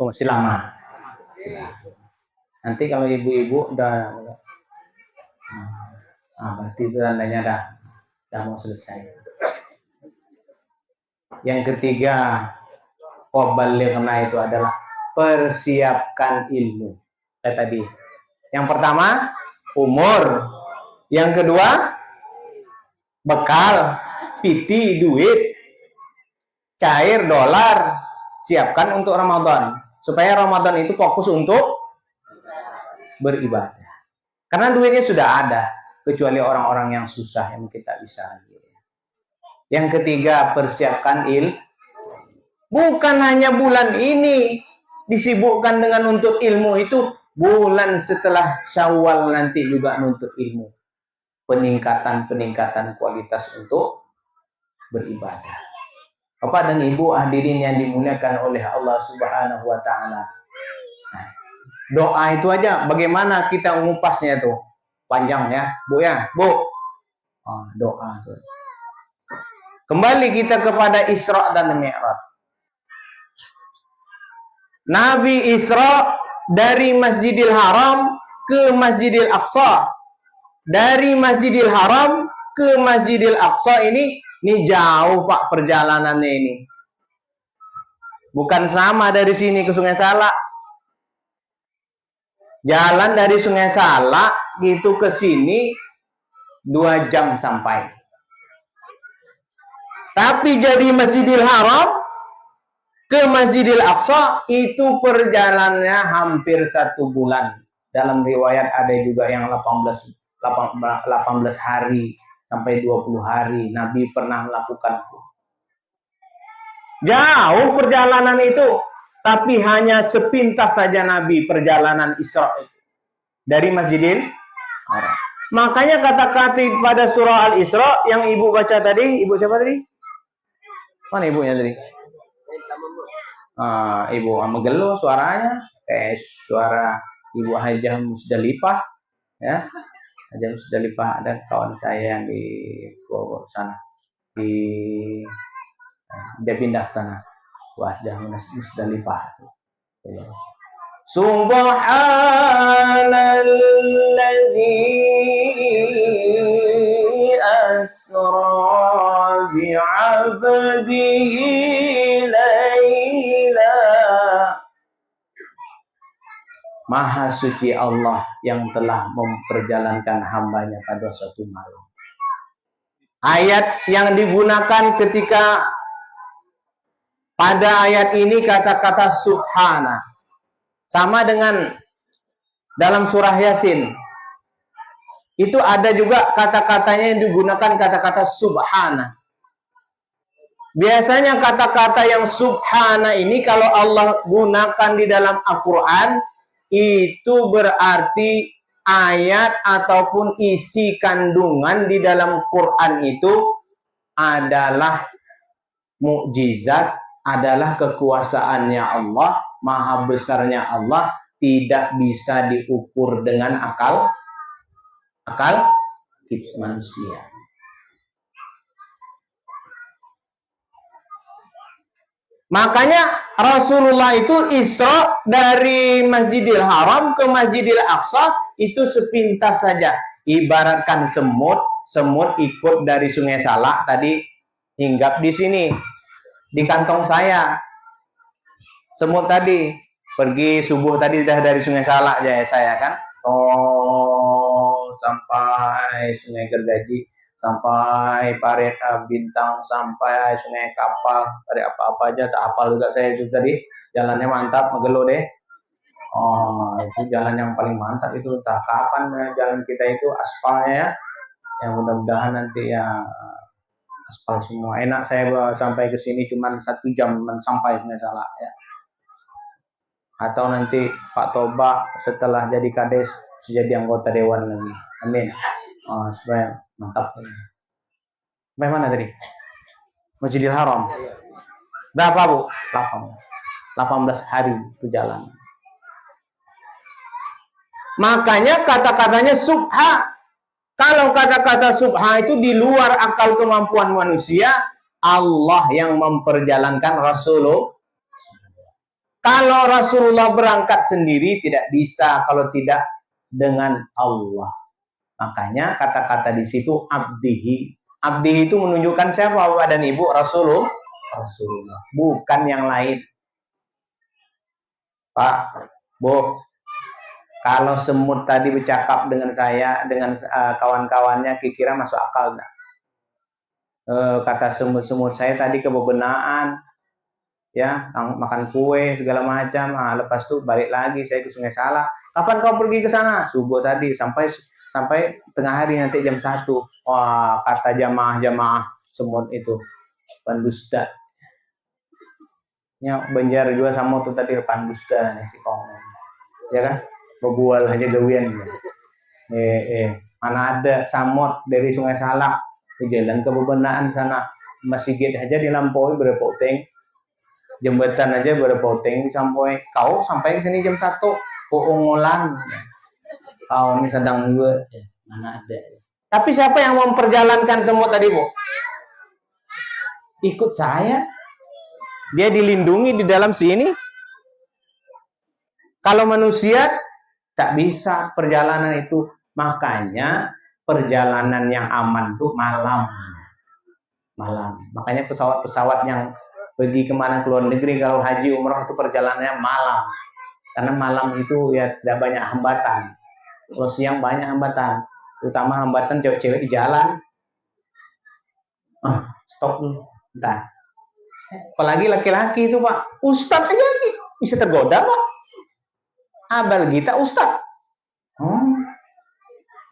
masih lama. Nanti kalau ibu-ibu udah berarti itu tandanya dah mau selesai. Yang ketiga, wabalighna itu adalah persiapkan ilmu. Kayak tadi. Yang pertama, umur. Yang kedua, bekal, piti, duit, cair, dolar. Siapkan untuk Ramadan. Supaya Ramadan itu fokus untuk beribadah. Karena duitnya sudah ada. Kecuali orang-orang yang susah yang kita bisa. Yang ketiga, persiapkan bukan hanya bulan ini disibukkan dengan nuntut ilmu itu, bulan setelah Syawal nanti juga nuntut ilmu. Peningkatan kualitas untuk beribadah. Bapak dan Ibu hadirin yang dimuliakan oleh Allah Subhanahu wa taala. Doa itu aja bagaimana kita ngupasnya tuh. Panjang ya, Bu ya. Bu. Doa tuh. Kembali kita kepada Isra dan Mi'raj. Nabi Isra dari Masjidil Haram ke Masjidil Aqsa. Dari Masjidil Haram ke Masjidil Aqsa ini jauh Pak perjalanannya ini. Bukan sama dari sini ke Sungai Salak. Jalan dari Sungai Salak gitu ke sini 2 jam sampai. Tapi jadi Masjidil Haram ke Masjidil Aqsa itu perjalanannya hampir 1 bulan. Dalam riwayat ada juga yang 18 hari sampai 20 hari Nabi pernah melakukan itu. Jauh perjalanan itu, tapi hanya sepintas saja Nabi perjalanan Isra itu dari Masjidil Haram. Makanya kata-kata pada surah Al-Isra yang Ibu baca tadi, Ibu siapa tadi? Mana ibunya tadi? Ibu Amegelo suaranya suara Ibu Hajah Musdalifah ya. Hajah Musdalifah ada kawan saya yang di Bogor sana. Dia pindah ke sana. Hajah Musdalifah. Subhanalladzi asra bi'abdihi laila. Maha suci Allah yang telah memperjalankan hambanya pada suatu malam. Ayat yang digunakan ketika pada ayat ini kata-kata subhana. Sama dengan dalam surah Yasin. Itu ada juga kata-katanya yang digunakan kata-kata subhana. Biasanya kata-kata yang subhana ini kalau Allah gunakan di dalam Al-Quran, itu berarti ayat ataupun isi kandungan di dalam Quran itu adalah mukjizat, adalah kekuasaannya Allah, maha besarnya Allah, tidak bisa diukur dengan akal manusia. Makanya Rasulullah itu Isra dari Masjidil Haram ke Masjidil Aqsa itu sepintas saja. Ibaratkan semut ikut dari Sungai Salak tadi hinggap di sini, di kantong saya. Semut tadi pergi subuh tadi sudah dari Sungai Salak ya saya kan. Oh, sampai Sungai Gergaji, sampai Parit Bintang, sampai Sungai Kapal, ada apa-apa aja tak hafal juga saya itu tadi. Jalannya mantap, megelo deh. Oh, itu jalan yang paling mantap itu. Entah kapan jalan kita itu aspalnya ya. Yang mudah-mudahan nanti ya aspal semua. Enak saya sampai ke sini cuma 1 jam sampai Sungai Salak ya. Atau nanti Pak Toba setelah jadi kades jadi anggota dewan lagi. Amin. Oh, supaya mantap. Sampai mana tadi? Masjidil Haram. Berapa, Bu? 18 hari perjalanan. Makanya kata-katanya subha. Kalau kata-kata subha itu di luar akal kemampuan manusia, Allah yang memperjalankan Rasulullah. Kalau Rasulullah berangkat sendiri tidak bisa kalau tidak dengan Allah. Makanya kata-kata di situ abdihi. Abdihi itu menunjukkan siapa Bapak dan Ibu? Rasulullah, bukan yang lain. Pak, Bu, kalau semut tadi bercakap dengan saya, dengan kawan-kawannya, kira-kira masuk akal enggak? Kata semut-semut saya tadi kebebenaan, ya, makan kue segala macam. Lepas itu balik lagi saya ke Sungai Salak. Kapan kau pergi ke sana? Subuh tadi sampai tengah hari nanti jam 1. Wah, kata jamaah semut itu pendusta. Ya, Banjar juga sama tuh tadi pendusta nih si Kong. Ya kan? Berbual aja gawian. Mana ada samot dari Sungai Salak ke jalan kebebenaan sana. Masjid aja dilampaui berpoteng. Jembatan aja berpoteng sampai kau sampai ke sini jam 1. Ungulan. Kau ini sedang juga. Mana ada. Tapi siapa yang memperjalankan semua tadi, Bu? Ikut saya. Dia dilindungi di dalam sini. Kalau manusia tak bisa perjalanan itu. Makanya perjalanan yang aman tuh malam. Makanya pesawat-pesawat yang pergi kemana ke luar negeri kalau haji umrah itu perjalanannya malam. Karena malam itu ya tidak banyak hambatan. Kalau siang banyak hambatan. Terutama hambatan cewek-cewek di jalan. Stop dulu. Bentar. Apalagi laki-laki itu, Pak. Ustadz aja bisa tergoda, Pak. Abal kita Ustadz.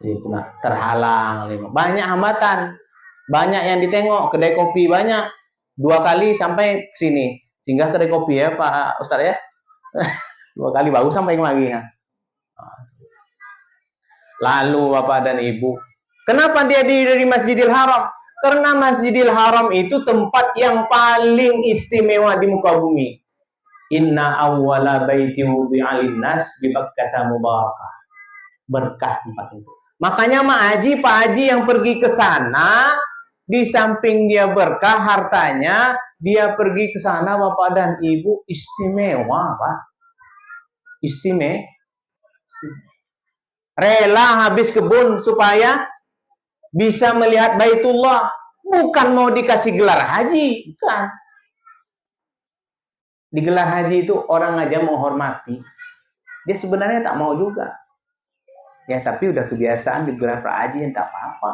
Itu terhalang. Banyak hambatan. Banyak yang ditengok. Kedai kopi banyak. 2 kali sampai ke sini. Singgah kedai kopi ya, Pak Ustadz ya. 2 kali baru sampai lagi ya. Lalu Bapak dan Ibu, kenapa dia dari Masjidil Haram? Karena Masjidil Haram itu tempat yang paling istimewa di muka bumi. Inna awwala baiti wudi'a linnas bi Bakkah mubarakah. Berkah tempat itu. Makanya Pak Haji yang pergi ke sana, di samping dia berkah hartanya, dia pergi ke sana Bapak dan Ibu istimewa, Pak. Istimewa. Rela habis kebun supaya bisa melihat Baitullah. Bukan mau dikasih gelar haji, bukan. Di gelar haji itu orang aja menghormati. Dia sebenarnya tak mau juga. Ya tapi udah kebiasaan di gelar Pak Haji, tak apa-apa.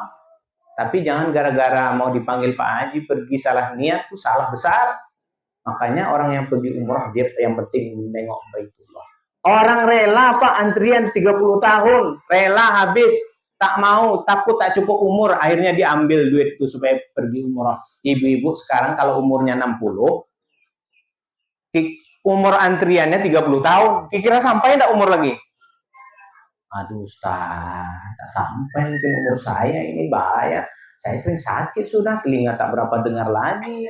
Tapi jangan gara-gara mau dipanggil Pak Haji pergi salah niat, itu salah besar. Makanya orang yang pergi umrah dia yang penting nengok Baitullah. Orang rela Pak antrian 30 tahun, rela habis Tak mau, takut tak cukup umur, akhirnya diambil duit itu supaya pergi umroh. Ibu-ibu sekarang kalau umurnya 60, umur antriannya 30 tahun. Kira-kira sampai enggak umur lagi? Aduh Ustaz, tak sampai mungkin umur saya ini bahaya. Saya sering sakit sudah, telinga tak berapa dengar lagi.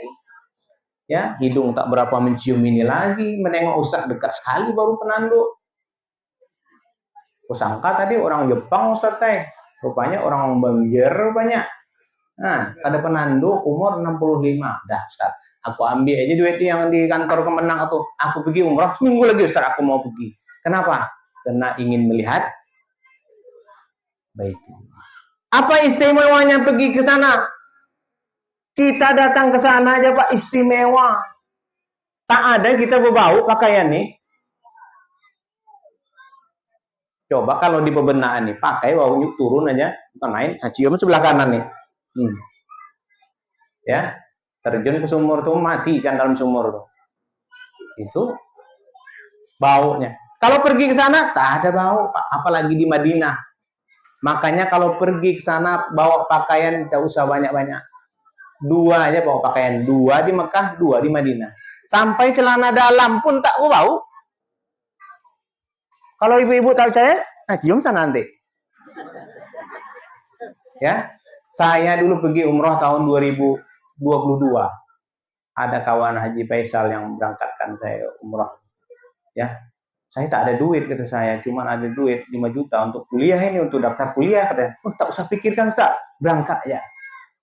Ya, hidung tak berapa mencium ini lagi. Menengok Ustaz dekat sekali baru penanduk. Kusangka tadi orang Jepang Ustaz teh. Rupanya orang Banjar rupanya. Nah, ada penanduk umur 65. Dah Ustaz, aku ambil aja duit yang di kantor Kemenang atau aku pergi umrah seminggu lagi Ustaz aku mau pergi. Kenapa? Karena ingin melihat Baitullah. Apa istimewanya pergi ke sana? Kita datang ke sana aja Pak istimewa. Tak ada kita berbau pakaian nih. Coba kalau di bebenaan nih, pakai baunya turun aja, bukan main. Cium sebelah kanan nih. Ya, terjun ke sumur tuh mati kan dalam sumur tuh. Itu baunya. Kalau pergi ke sana tak ada bau, Pak. Apalagi di Madinah. Makanya kalau pergi ke sana bawa pakaian tidak usah banyak-banyak. 2 aja bawa pakaian, 2 di Mekah, 2 di Madinah. Sampai celana dalam pun tak bau. Kalau ibu-ibu tahu saya, cium sana nanti. Ya, saya dulu pergi umroh tahun 2022. Ada kawan Haji Faisal yang berangkatkan saya umroh. Ya, saya tak ada duit kata saya, cuma ada duit 5 juta untuk kuliah ini, untuk daftar kuliah katanya. Oh, tak usah pikirkan Ustaz, berangkat aja.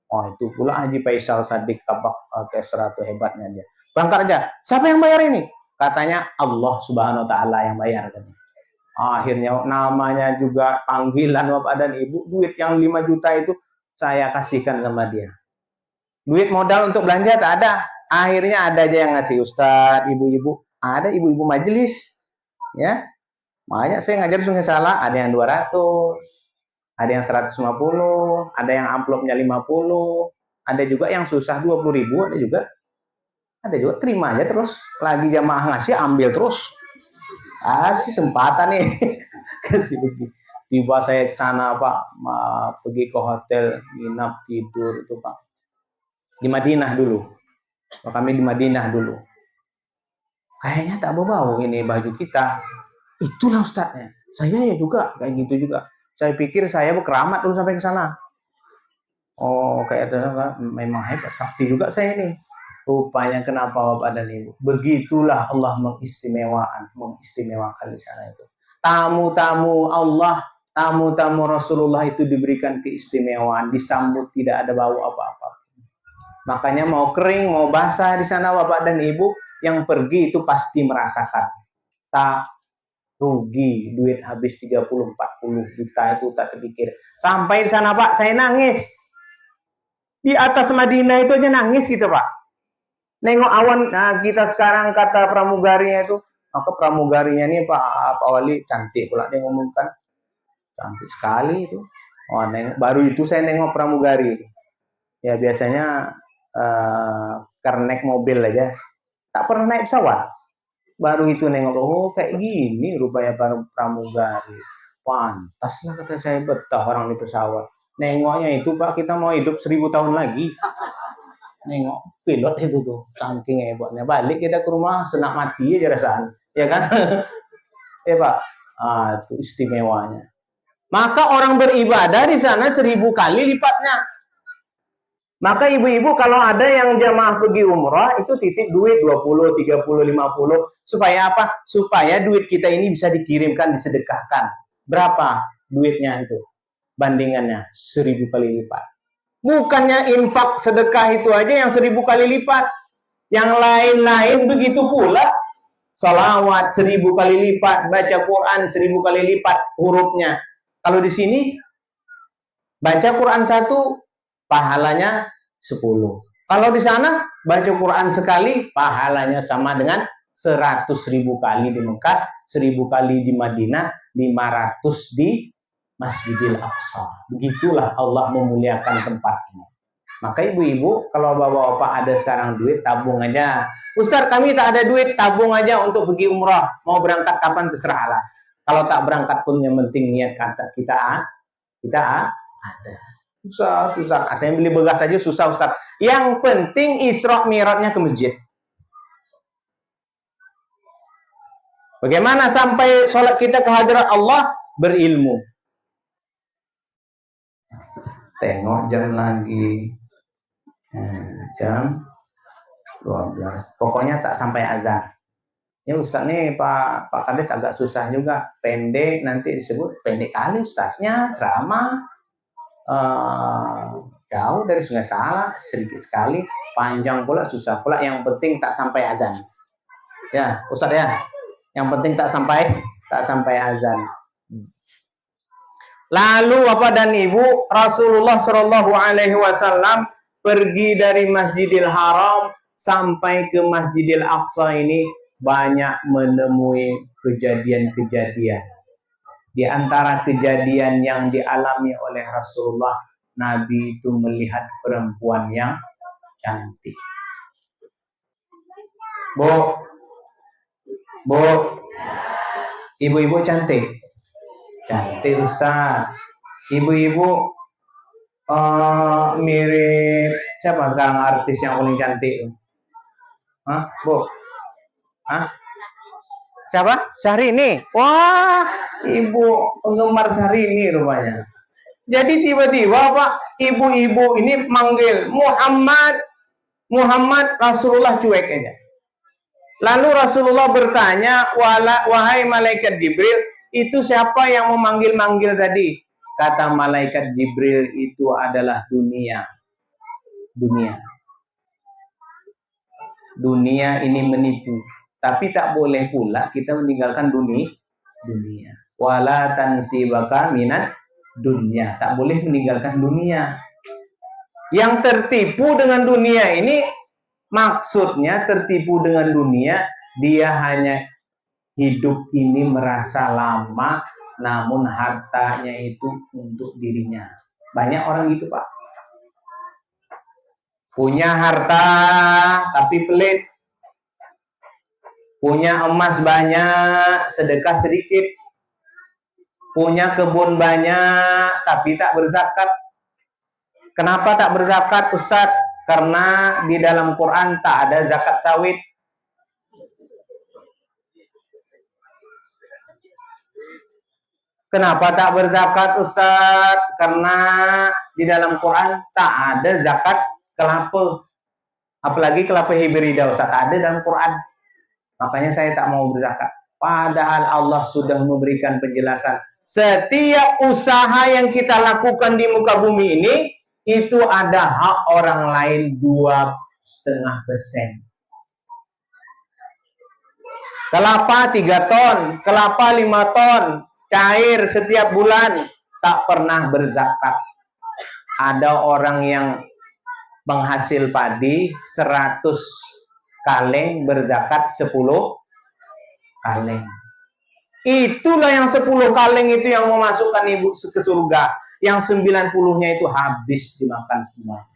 Oh, itu pula Haji Faisal Sadik Kabak Kesra itu hebatnya dia. Berangkat aja. Siapa yang bayar ini? Katanya Allah Subhanahu wa taala yang bayar katanya. Akhirnya namanya juga panggilan Bapak dan Ibu, duit yang 5 juta itu saya kasihkan sama dia. Duit modal untuk belanja tak ada. Akhirnya ada aja yang ngasih Ustadz, ibu-ibu. Ada ibu-ibu majelis. Ya. Makanya saya ngajar Sungai Salah, ada yang 200, ada yang 150, ada yang amplopnya 50, ada juga yang susah 20.000, ada juga terima aja terus. Lagi jamaah ngasih ambil terus. Kasih sempatan nih. Kasih pergi. Tiba saya ke sana Pak, pergi ke hotel, nginap tidur itu Pak. Di Madinah dulu. Kami di Madinah dulu. Kayaknya tak bau ini baju kita. Itulah Ustadznya. Saya ya juga kayak gitu juga. Saya pikir saya berkeramat dulu sampai ke sana. Oh, kayak memang hebat, sakti juga saya ini. Rupanya kenapa Bapak dan Ibu? Begitulah Allah mengistimewakan di sana itu. Tamu-tamu Allah, tamu-tamu Rasulullah itu diberikan keistimewaan, disambut tidak ada bau apa-apa. Makanya mau kering, mau basah di sana Bapak dan Ibu, yang pergi itu pasti merasakan. Tak rugi, duit habis 30-40 juta itu tak terpikir. Sampai di sana Pak, saya nangis. Di atas Madinah itu aja nangis gitu Pak. Nengok awan, nah kita sekarang kata pramugarinya itu, maka pramugarinya ini Pak Wali cantik pula dia ngomongkan. Cantik sekali itu. Oh, baru itu saya nengok pramugari. Ya biasanya karena naik mobil aja. Tak pernah naik pesawat. Baru itu nengok, oh kayak gini rupanya pramugari. Pantas lah kata saya, betah orang di pesawat. Nengoknya itu Pak, kita mau hidup 1000 tahun lagi. Nengok pilot itu tuh, saking hebatnya. Balik kita ke rumah, senak mati aja rasaan. Ya kan? Ya Pak, itu istimewanya. Maka orang beribadah di sana 1000 kali lipatnya. Maka ibu-ibu kalau ada yang jamaah pergi umrah, itu titip duit 20, 30, 50. Supaya apa? Supaya duit kita ini bisa dikirimkan, disedekahkan. Berapa duitnya itu? Bandingannya 1000 kali lipat. Bukannya infak sedekah itu aja yang 1000 kali lipat. Yang lain-lain begitu pula. Salawat 1000 kali lipat. Baca Quran 1000 kali lipat hurufnya. Kalau di sini, baca Quran 1, pahalanya 10. Kalau di sana, baca Quran sekali, pahalanya sama dengan 100.000 kali di Mekah, 1000 kali di Madinah, 500 di Masjidil Aqsa. Begitulah Allah memuliakan tempat ini. Maka ibu-ibu, kalau bapak-bapak ada sekarang duit, tabung aja. Ustaz, kami tak ada duit, tabung aja untuk pergi umrah. Mau berangkat kapan terserah Allah. Kalau tak berangkat pun yang penting niat kata kita ada. Susah. Saya beli beras aja susah, Ustaz. Yang penting Isra Mi'rajnya ke masjid. Bagaimana sampai sholat kita ke hadirat Allah? Berilmu. Tengok jam lagi. Jam 12. Pokoknya tak sampai azan. Ya Ustaz nih Pak Kades agak susah juga. Pendek nanti disebut pendek kali Ustaznya. Ceramah. Jauh dari Sungai Salah. Sedikit sekali. Panjang pula, susah pula. Yang penting tak sampai azan. Ya Ustaz ya. Yang penting tak sampai azan. Lalu Bapak dan Ibu, Rasulullah Shallallahu Alaihi Wasallam pergi dari Masjidil Haram sampai ke Masjidil Aqsa ini banyak menemui kejadian-kejadian. Di antara kejadian yang dialami oleh Rasulullah, Nabi itu melihat perempuan yang cantik. Bu, ibu-ibu cantik. Cantik Ustaz. Ibu-ibu mirip siapa sekarang artis yang paling cantik? Bu? Siapa? Syahrini. Wah, ibu penggemar Syahrini rupanya. Jadi tiba-tiba Pak, ibu-ibu ini manggil Muhammad, Rasulullah cuek aja. Lalu Rasulullah bertanya, wahai malaikat Jibril, itu siapa yang memanggil-manggil tadi? Kata malaikat Jibril, itu adalah dunia. Dunia ini menipu. Tapi tak boleh pula kita meninggalkan dunia. Wala tansibaka minat dunia. Tak boleh meninggalkan dunia. Yang tertipu dengan dunia ini, maksudnya tertipu dengan dunia, dia hanya hidup ini merasa lama, namun hartanya itu untuk dirinya. Banyak orang gitu Pak. Punya harta tapi pelit. Punya emas banyak, sedekah sedikit. Punya kebun banyak tapi tak berzakat. Kenapa tak berzakat Ustaz? Karena di dalam Quran tak ada zakat sawit. Kenapa tak berzakat Ustaz? Karena di dalam Quran tak ada zakat kelapa. Apalagi kelapa hibrida Ustaz, tak ada dalam Quran. Makanya saya tak mau berzakat. Padahal Allah sudah memberikan penjelasan. Setiap usaha yang kita lakukan di muka bumi ini, itu ada hak orang lain 2,5%. Kelapa 3 ton, kelapa 5 ton, cair setiap bulan, tak pernah berzakat. Ada orang yang penghasil padi 100 kaleng berzakat 10 kaleng. Itulah yang 10 kaleng itu yang memasukkan ibu ke surga. Yang 90-nya itu habis dimakan semua.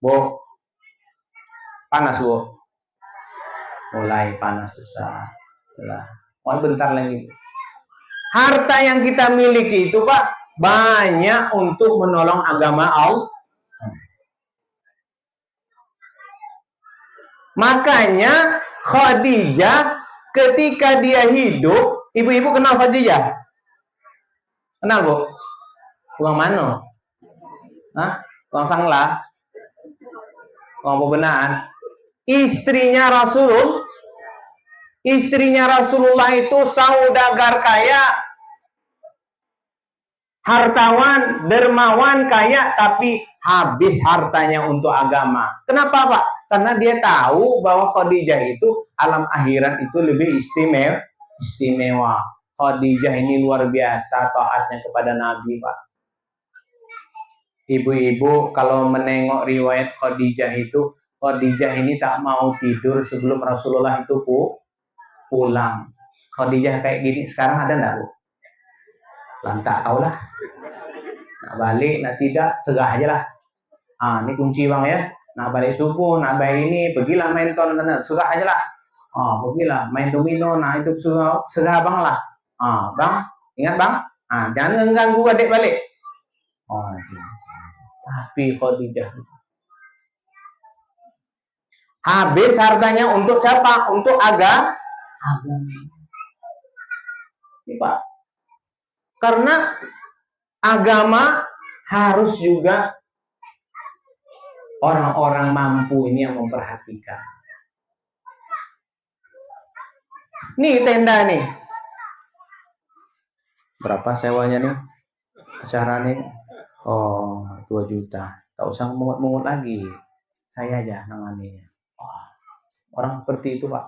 Bu, panas Bu. Mulai panas Ustaz. Mau bentar lagi. Harta yang kita miliki itu Pak, banyak untuk menolong agama Allah. Makanya Khadijah ketika dia hidup, ibu-ibu kenal Khadijah? Kenal Bu? Uang mana? Uang sangla? Uang bebenaan? Istrinya Rasulullah itu saudagar kaya, hartawan, dermawan, kaya, tapi habis hartanya untuk agama. Kenapa Pak? Karena dia tahu bahwa Khadijah itu alam akhirat itu lebih istimewa. Khadijah ini luar biasa taatnya kepada Nabi Pak. Ibu-ibu kalau menengok riwayat Khadijah itu, Khadijah ini tak mau tidur sebelum Rasulullah itu pulang. Khadijah kayak gini sekarang ada enggak Bu? Lantak tahu lah. Nak balik, nak tidak, segah aja lah. Ini kunci bang ya. Nak balik subuh, nak balik ini, pergilah main ton, segah aja lah. Pergilah main domino, nah itu segah bang lah. Bang, ingat bang, Jangan ganggu adik balik. Oh, tapi Khadijah habis hartanya untuk siapa? Untuk agama. Ini Pak. Karena agama harus juga orang-orang mampu ini yang memperhatikan. Nih tenda nih. Berapa sewanya nih? Acara nih. Oh, 2 juta. Tak usah mungut-mungut lagi. Saya aja nanganinya. Orang seperti itu, Pak.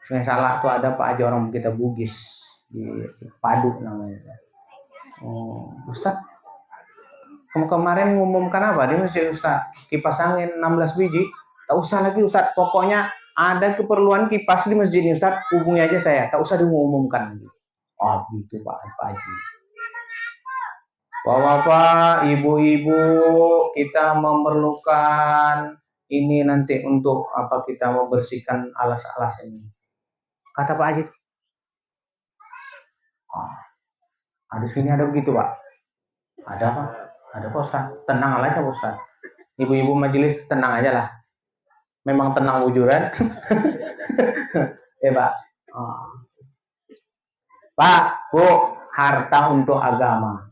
Sungai Salak tuh ada Pak aja orang kita Bugis di Padu namanya. Ustaz, kemarin ngumumkan apa? Dia mesti Ustaz kipas angin 16 biji. Tak usah lagi Ustaz, pokoknya ada keperluan kipas di masjid ini Ustaz, hubungi aja saya. Tak usah diumumkan lagi. Oh gitu Pak Haji. Bapak, ibu-ibu, kita memerlukan ini nanti untuk apa kita membersihkan alas-alas ini. Kata Pak Haji. Di sini ada begitu Pak. Ada Pak. Ada Pak Ustaz. Tenang aja Pak Ustaz. Ibu-ibu majelis tenang aja lah. Memang tenang wujudan. Pak. Pak, Bu, harta untuk agama.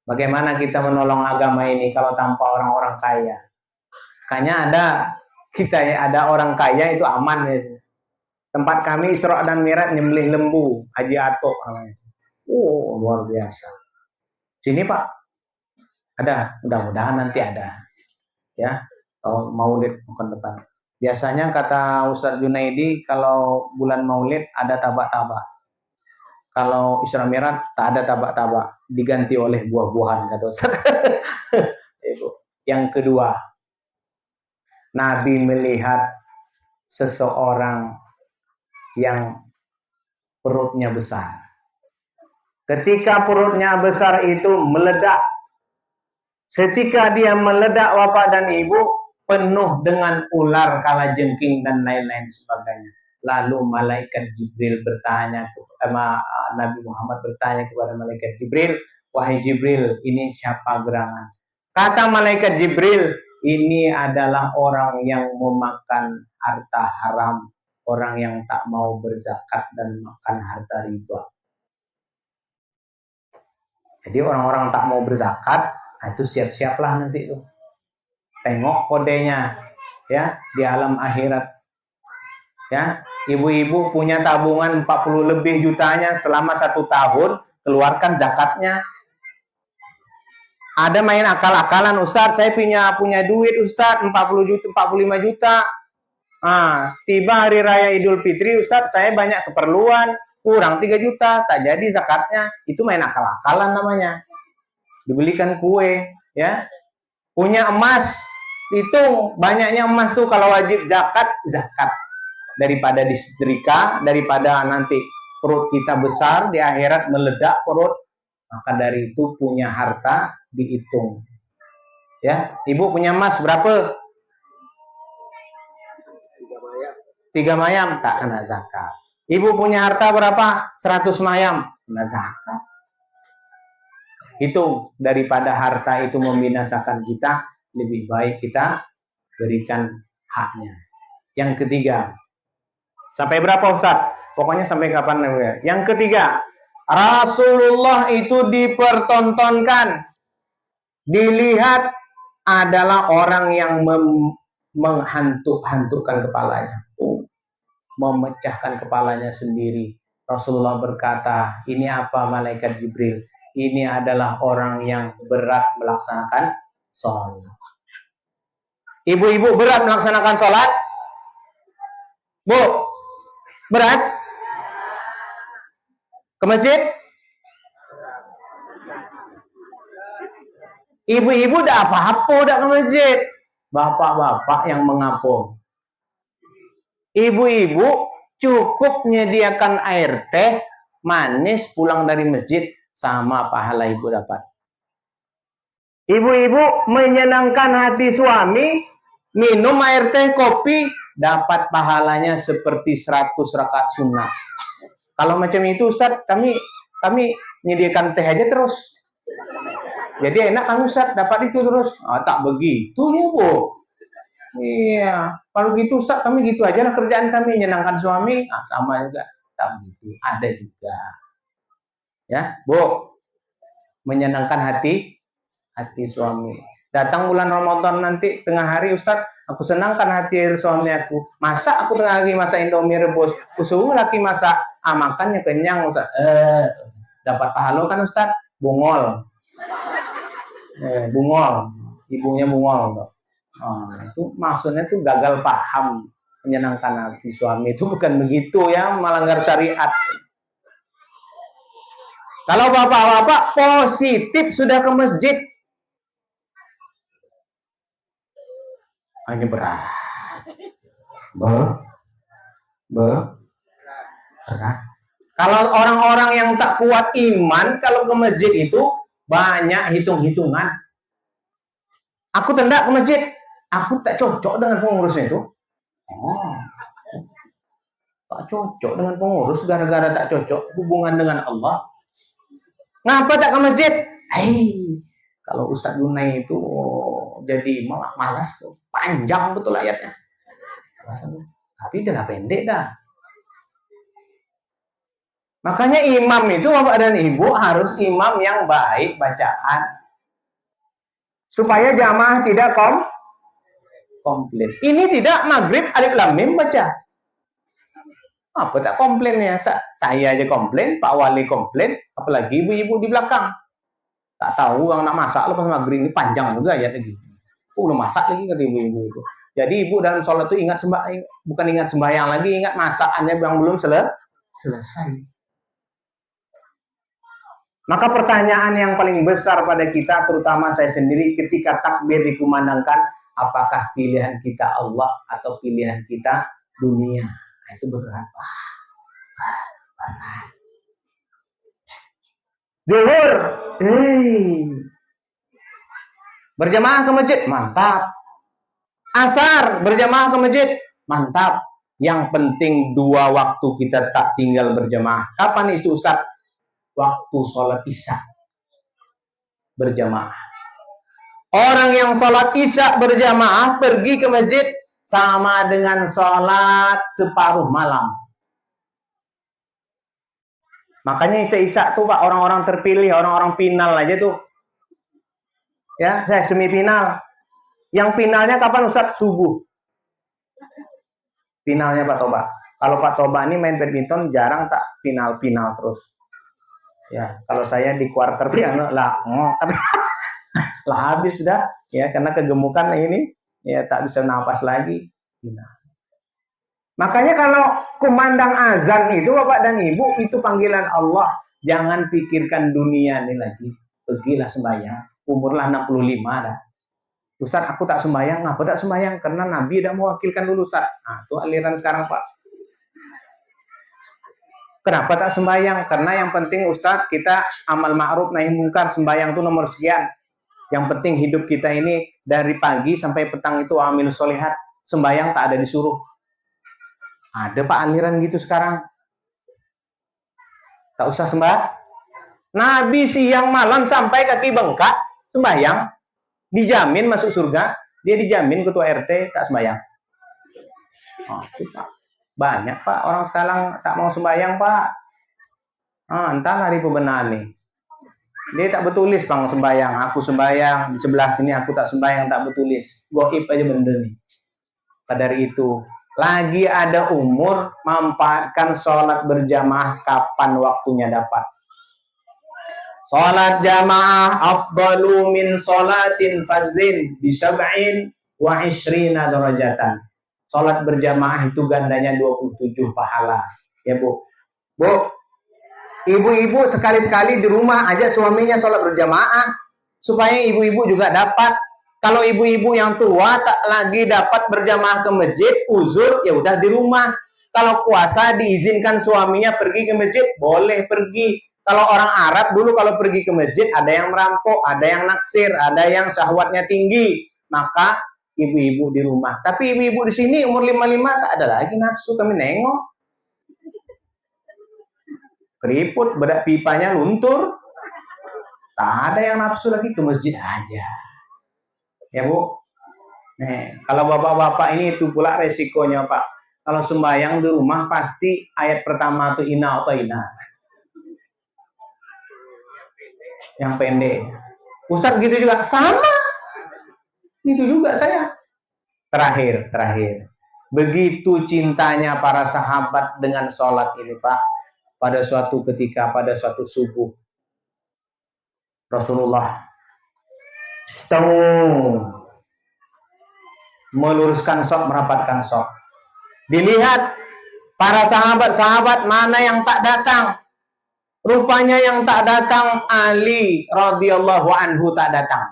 Bagaimana kita menolong agama ini kalau tanpa orang-orang kaya? Kayaknya ada orang kaya itu aman ya. Tempat kami Isra dan Mi'raj nyembelih lembu, Haji Atok namanya. Luar biasa. Sini Pak. Ada, mudah-mudahan nanti ada. Ya, kalau Maulid bukan depan. Biasanya kata Ustadz Junaidi kalau bulan Maulid ada tabak-tabak. Kalau Isra Mi'raj tak ada tabak-tabak, diganti oleh buah-buahan kata Ustadz. Yang kedua, Nabi melihat seseorang yang perutnya besar. Ketika perutnya besar itu meledak. Ketika dia meledak Bapak dan Ibu, penuh dengan ular, kalajengking dan lain-lain sebagainya. Lalu malaikat Jibril bertanya Nabi Muhammad bertanya kepada malaikat Jibril, wahai Jibril, ini siapa gerangan? Kata malaikat Jibril, ini adalah orang yang memakan harta haram, orang yang tak mau berzakat dan makan harta riba. Jadi orang-orang tak mau berzakat, itu siap-siaplah nanti itu. Tengok kodenya, ya, di alam akhirat. Ya, ibu-ibu punya tabungan 40 lebih jutanya selama 1 tahun, keluarkan zakatnya. Ada main akal-akalan, Ustadz, saya punya duit Ustadz 40 juta, 45 juta. Tiba hari raya Idul Fitri, Ustadz, saya banyak keperluan, kurang 3 juta, tak jadi zakatnya. Itu main akal-akalan namanya. Dibelikan kue, ya. Punya emas, itu banyaknya emas tuh kalau wajib zakat. Daripada disetrika, daripada nanti perut kita besar di akhirat meledak perut, maka dari itu punya harta dihitung. Ya, Ibu punya emas berapa? 3 mayam tak kena zakat. Ibu punya harta berapa? 100 mayam kena zakat. Hitung, daripada harta itu membinasakan kita, lebih baik kita berikan haknya. Yang ketiga, sampai berapa Ustaz? Pokoknya sampai kapan? Yang ketiga, Rasulullah itu dipertontonkan, dilihat adalah orang yang menghantuk-hantukkan kepalanya, memecahkan kepalanya sendiri. Rasulullah berkata, ini apa malaikat Jibril? Ini adalah orang yang berat melaksanakan sholat. Ibu-ibu berat melaksanakan sholat? Bu, berat? Ke masjid? Ibu-ibu udah apa-apa udah ke masjid. Bapak-bapak yang mengapung. Ibu-ibu cukup menyediakan air teh manis pulang dari masjid, sama pahala ibu dapat. Ibu-ibu menyenangkan hati suami, minum air teh kopi, dapat pahalanya seperti 100 rakaat sunnah. Kalau macam itu Ustaz, kami kami menyediakan teh aja terus. Jadi enak kami Ustaz, dapat itu terus. Tak begitu ya Bu. Iya, kalau gitu Ustaz kami gitu aja lah kerjaan kami, menyenangkan suami. Sama juga. Tak begitu, ada juga. Ya, Bu. Menyenangkan hati suami. Datang bulan Ramadan nanti tengah hari Ustaz, aku senangkan hati suami aku. Masak aku tengah hari masak Indomie rebus. Aku suruh laki masak. Makannya kenyang Ustaz. Dapat pahala kan Ustaz? Bungol. Bungol. Ibunya bungol. Itu maksudnya tuh gagal paham. Menyenangkan hati suami itu bukan begitu ya, melanggar syariat. Kalau bapak-bapak positif sudah ke masjid, hanya berat. Berat. Kalau orang-orang yang tak kuat iman, kalau ke masjid itu banyak hitung-hitungan. Aku tendak ke masjid, aku tak cocok dengan pengurusnya itu. Tak cocok dengan pengurus, gara-gara tak cocok hubungan dengan Allah. Ngapa tak ke masjid? Kalau Ustadz Gunai itu jadi malas tuh, panjang betul ayatnya. Tapi dah pendek dah. Makanya imam itu Bapak dan Ibu harus imam yang baik bacaan. Supaya jamaah tidak komplain. Ini tidak maghrib alif lam mim baca. Apa tak komplain ya? Saya aja komplain, Pak Wali komplain, apalagi ibu-ibu di belakang. Tak tahu yang nak masak lepas maghrib ini panjang juga ayatnya gitu. Udah masak lagi kata ibu-ibu itu. Jadi ibu dalam sholat itu bukan ingat sembahyang lagi, ingat masakannya yang belum selesai. Maka pertanyaan yang paling besar pada kita, terutama saya sendiri, ketika takbir dikumandangkan, apakah pilihan kita Allah atau pilihan kita dunia? Nah, itu berat. Zuhur, berjamaah ke masjid, mantap. Asar, berjamaah ke masjid, mantap. Yang penting 2 waktu kita tak tinggal berjamaah. Kapan itu Ustaz? Waktu sholat isya berjamaah. Orang yang sholat isya berjamaah pergi ke masjid sama dengan sholat separuh malam. Makanya isya tuh Pak, orang-orang terpilih, orang-orang final aja tuh. Ya, saya semifinal. Yang finalnya kapan Ustaz? Subuh. Finalnya Pak Toba. Kalau Pak Toba ini main badminton jarang tak final-final terus. Ya, kalau saya di quarter final lah habis dah ya, karena kegemukan ini ya tak bisa napas lagi. Makanya kalau kumandang azan itu Bapak dan Ibu, itu panggilan Allah. Jangan pikirkan dunia ini lagi. Pergilah sembahyang. Umurlah 65 dah. Ustaz, aku tak sembahyang. Ngapa tak sembahyang? Karena Nabi dah mewakilkan dulu Ustaz. Nah, itu aliran sekarang Pak. Kenapa tak sembahyang? Karena yang penting Ustaz, kita amal ma'ruf nahi mungkar, sembahyang itu nomor sekian. Yang penting hidup kita ini dari pagi sampai petang itu amil solihat. Sembahyang tak ada disuruh. Ada Pak aliran gitu sekarang. Tak usah sembah. Nabi siang malam sampai kaki bengkak sembahyang. Dijamin masuk surga. Dia dijamin ketua RT tak sembahyang. Itu Pak. Banyak Pak orang sekarang tak mau sembahyang Pak. Entah hari pembenahan nih. Dia tak bertulis Bang sembahyang. Aku sembahyang di sebelah sini, aku tak sembahyang, tak bertulis. Goib aja benda nih. Dari itu lagi ada umur, manfaatkan sholat berjamaah kapan waktunya dapat. Sholat jamaah afdalu min sholatin fadzin bisab'in wa ishrina darajatan. Sholat berjamaah itu gandanya 27 pahala. Ya Bu. Bu, ibu-ibu sekali-sekali di rumah aja suaminya sholat berjamaah. Supaya ibu-ibu juga dapat. Kalau ibu-ibu yang tua tak lagi dapat berjamaah ke masjid, uzur, ya udah di rumah. Kalau puasa diizinkan suaminya pergi ke masjid, boleh pergi. Kalau orang Arab dulu kalau pergi ke masjid, ada yang merampok, ada yang naksir, ada yang syahwatnya tinggi. Maka ibu-ibu di rumah. Tapi ibu-ibu di sini umur 55 tak ada lagi nafsu, kami nengok. keriput, bedak pipanya luntur. Tak ada yang nafsu lagi ke masjid aja. Ya Bu. Nih, kalau bapak-bapak ini itu pula resikonya Pak. Kalau sembahyang di rumah pasti ayat pertama tuh inna atau ina. Yang pendek. Ustadz gitu juga sama. Itu juga saya. Terakhir. Begitu cintanya para sahabat dengan sholat ini Pak. Pada suatu ketika, pada suatu subuh. Rasulullah meluruskan sok, merapatkan sok. Dilihat para sahabat-sahabat mana yang tak datang. Rupanya yang tak datang Ali radhiyallahu anhu tak datang.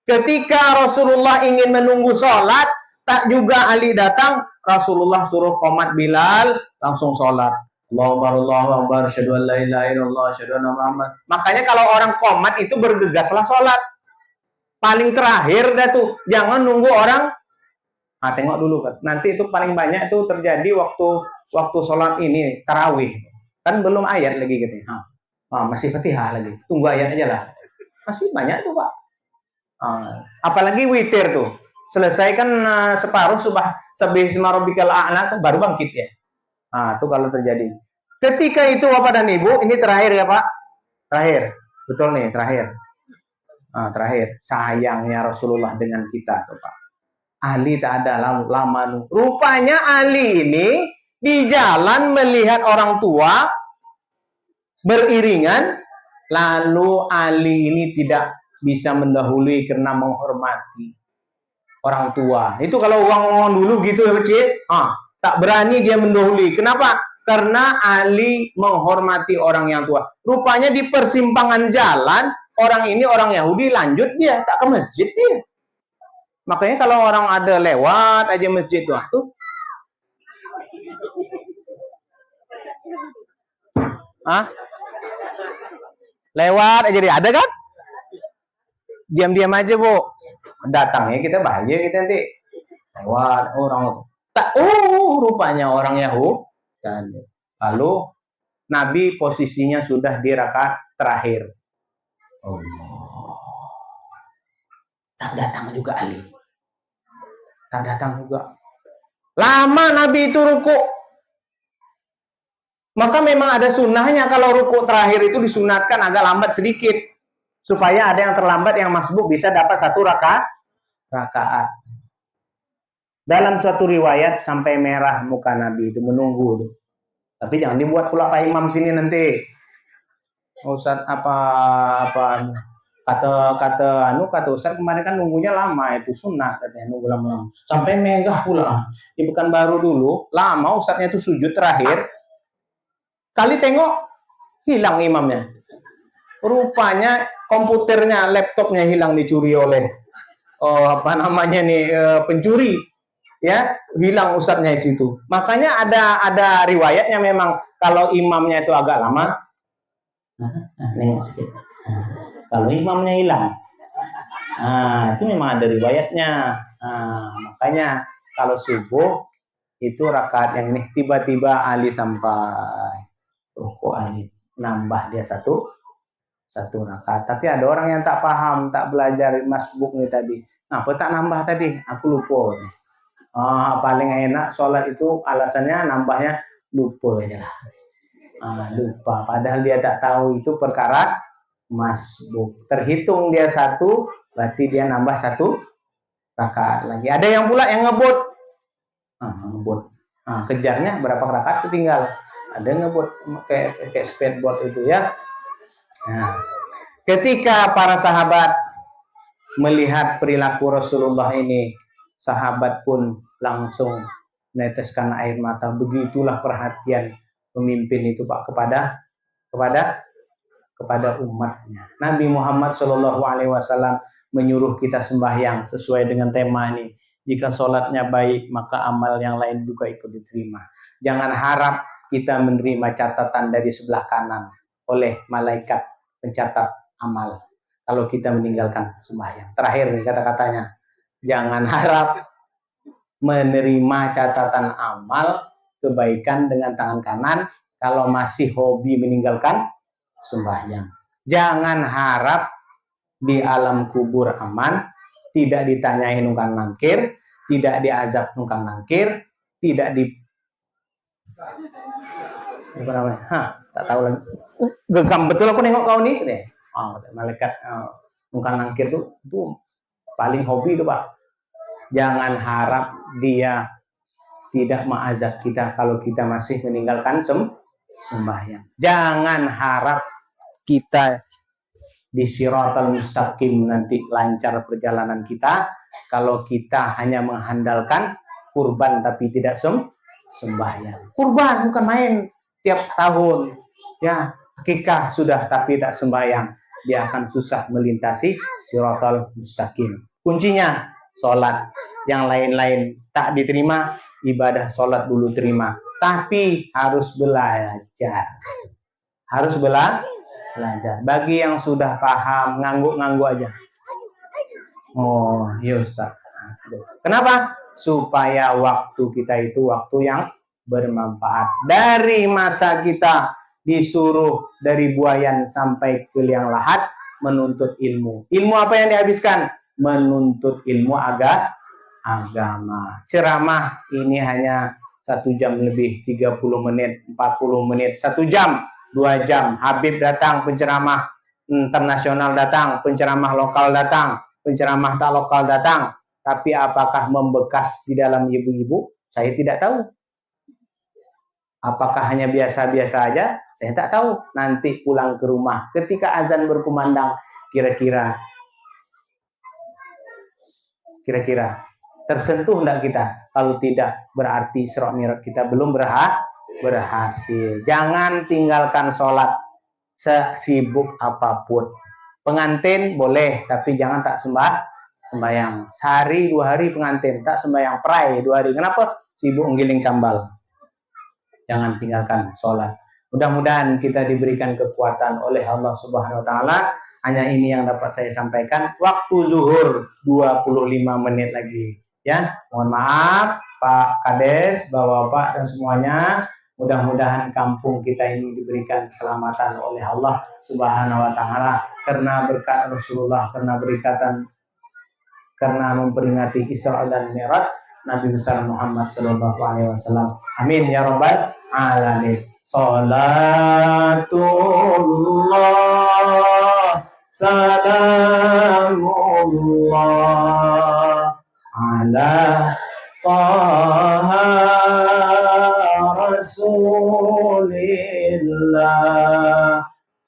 Ketika Rasulullah ingin menunggu sholat, tak juga Ali datang. Rasulullah suruh qomat Bilal, langsung sholat. Allahu Akbar, asyhadu an la ilaha illallah, asyhadu anna Muhammad. Makanya kalau orang qomat itu bergegaslah sholat. Paling terakhir dah tuh, jangan nunggu orang. Nah, tengok dulu kan. Nanti itu paling banyak itu terjadi waktu sholat ini tarawih. Kan belum ayat lagi gitu. Masih Fatihah lagi. Tunggu ayat aja lah. Masih banyak tuh Pak. Apalagi witir tuh. Selesai kan separuh subhisma rabbikal a'la baru bangkit ya. Itu kalau terjadi. Ketika itu Bapak dan Ibu, ini terakhir ya Pak. Terakhir. Betul nih, terakhir. Terakhir. Sayangnya Rasulullah dengan kita tuh Pak. Ali tak ada lama. Rupanya Ali ini di jalan melihat orang tua beriringan, lalu Ali ini tidak bisa mendahului karena menghormati orang tua. Itu kalau uang dulu gitu ya kecil, tak berani dia mendahului. Kenapa? Karena Ali menghormati orang yang tua. Rupanya di persimpangan jalan, orang ini orang Yahudi lanjut dia, tak ke masjid dia. Makanya kalau orang ada lewat aja masjid tuh, lewat aja dia, ada kan? Diam-diam aja Bu. Datangnya kita bahaya kita nanti. Lewat orang tak, rupanya orang Yahudi. Dan lalu Nabi posisinya sudah di rakaat terakhir. Tak datang juga Ali. Tak datang juga. Lama Nabi itu ruku. Maka memang ada sunnahnya kalau ruku terakhir itu disunatkan agak lambat sedikit. Supaya ada yang terlambat yang masbuk bisa dapat satu rakaat. Dalam suatu riwayat sampai merah muka Nabi itu menunggu. Tapi jangan dibuat pula Pak Imam sini nanti. Ustaz kata Ustaz kemarin kan nunggunya lama, itu sunnah katanya nunggu lama. Sampai megah pula. Di Pekanbaru dulu lama Ustaznya itu sujud terakhir. Kali tengok hilang imamnya. Rupanya komputernya, laptopnya hilang dicuri oleh pencuri. Ya, hilang ustadznya di situ. Makanya ada riwayatnya memang kalau imamnya itu agak lama. Kalau imamnya hilang. Itu memang ada riwayatnya. Makanya kalau subuh itu rakaat yang ini tiba-tiba Ali sampai rukuk, Ali nambah dia satu rakaat. Tapi ada orang yang tak paham, tak belajar masbuk nih tadi. Apa tak nambah tadi? Aku lupa. Paling enak sholat itu alasannya nambahnya lupa aja lah. Lupa. Padahal dia tak tahu itu perkara masbuk. Terhitung dia satu, berarti dia nambah satu rakaat lagi. Ada yang pula yang ngebut. Kejarnya berapa rakaat tinggal. Ada ngebut kayak speedboat itu ya. Ketika para sahabat melihat perilaku Rasulullah ini, sahabat pun langsung meneteskan air mata. Begitulah perhatian pemimpin itu Pak kepada umatnya. Nabi Muhammad SAW menyuruh kita sembahyang sesuai dengan tema ini. Jika sholatnya baik, maka amal yang lain juga ikut diterima. Jangan harap kita menerima catatan dari sebelah kanan oleh malaikat pencatat amal kalau kita meninggalkan sembahyang. Terakhir nih kata-katanya, jangan harap menerima catatan amal kebaikan dengan tangan kanan kalau masih hobi meninggalkan sembahyang. Jangan harap di alam kubur aman, tidak ditanyain nungkang nangkir, tidak diazab nungkang nangkir, tidak di apa namanya? Tak tahu lagi. Gegam betul aku nengok kau nih deh. Oh, malaikat nungkang nangkir tuh paling hobi itu, Pak. Jangan harap dia tidak mengazab kita kalau kita masih meninggalkan sembahyang. Jangan harap kita di Shiratal Mustaqim nanti lancar perjalanan kita kalau kita hanya mengandalkan kurban tapi tidak sembahyang. Kurban bukan main tiap tahun. Ya, akikah sudah tapi tak sembahyang, dia akan susah melintasi Shiratal Mustaqim. Kuncinya sholat. Yang lain-lain tak diterima, ibadah sholat dulu terima. Tapi harus belajar. Harus belajar. Bagi yang sudah paham, ngangguk-ngangguk aja. Oh, iya Ustaz. Kenapa? Supaya waktu kita itu waktu yang bermanfaat. Dari masa kita disuruh dari buayan sampai ke liang lahat menuntut ilmu. Ilmu apa yang dihabiskan? Menuntut ilmu agama. Ceramah ini hanya 1 jam lebih, 30 menit, 40 menit, 1 jam, 2 jam. Habib datang, penceramah internasional datang, penceramah lokal datang, penceramah tak lokal datang. Tapi apakah membekas di dalam ibu-ibu? Saya tidak tahu. Apakah hanya biasa-biasa aja? Saya tak tahu. Nanti pulang ke rumah, ketika azan berkumandang, kira-kira tersentuh enggak kita? Kalau tidak, berarti Isra Mi'raj kita belum berhasil. Jangan tinggalkan sholat sesibuk apapun. Pengantin boleh, tapi jangan tak sembahyang. Sehari 2 hari pengantin, tak sembahyang. Pray 2 hari. Kenapa? Sibuk nggiling cambal. Jangan tinggalkan sholat. Mudah-mudahan kita diberikan kekuatan oleh Allah Subhanahu Wa Taala. Hanya ini yang dapat saya sampaikan. Waktu zuhur 25 menit lagi. Ya, mohon maaf Pak Kades, Bapak-bapak dan semuanya. Mudah-mudahan kampung kita ini diberikan keselamatan oleh Allah Subhanahu Wa Taala karena berkat Rasulullah, karena memperingati Isra dan Mi'raj Nabi besar Muhammad Sallallahu Alaihi Wasallam. Amin ya Rabbal Alamin. Salatullah, salamullah ala Taha Rasulillah.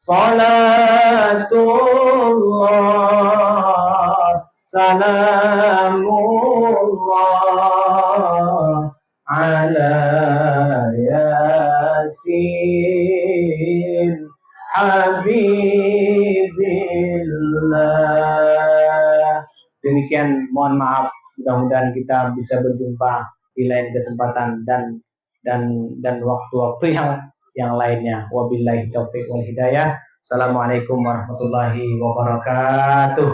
Salatullah, salamullah ala Yasin Habibillah. Demikian, mohon maaf. Mudah-mudahan kita bisa berjumpa di lain kesempatan dan waktu-waktu yang lainnya. Wabillahi taufiq wal hidayah. Assalamualaikum warahmatullahi wabarakatuh.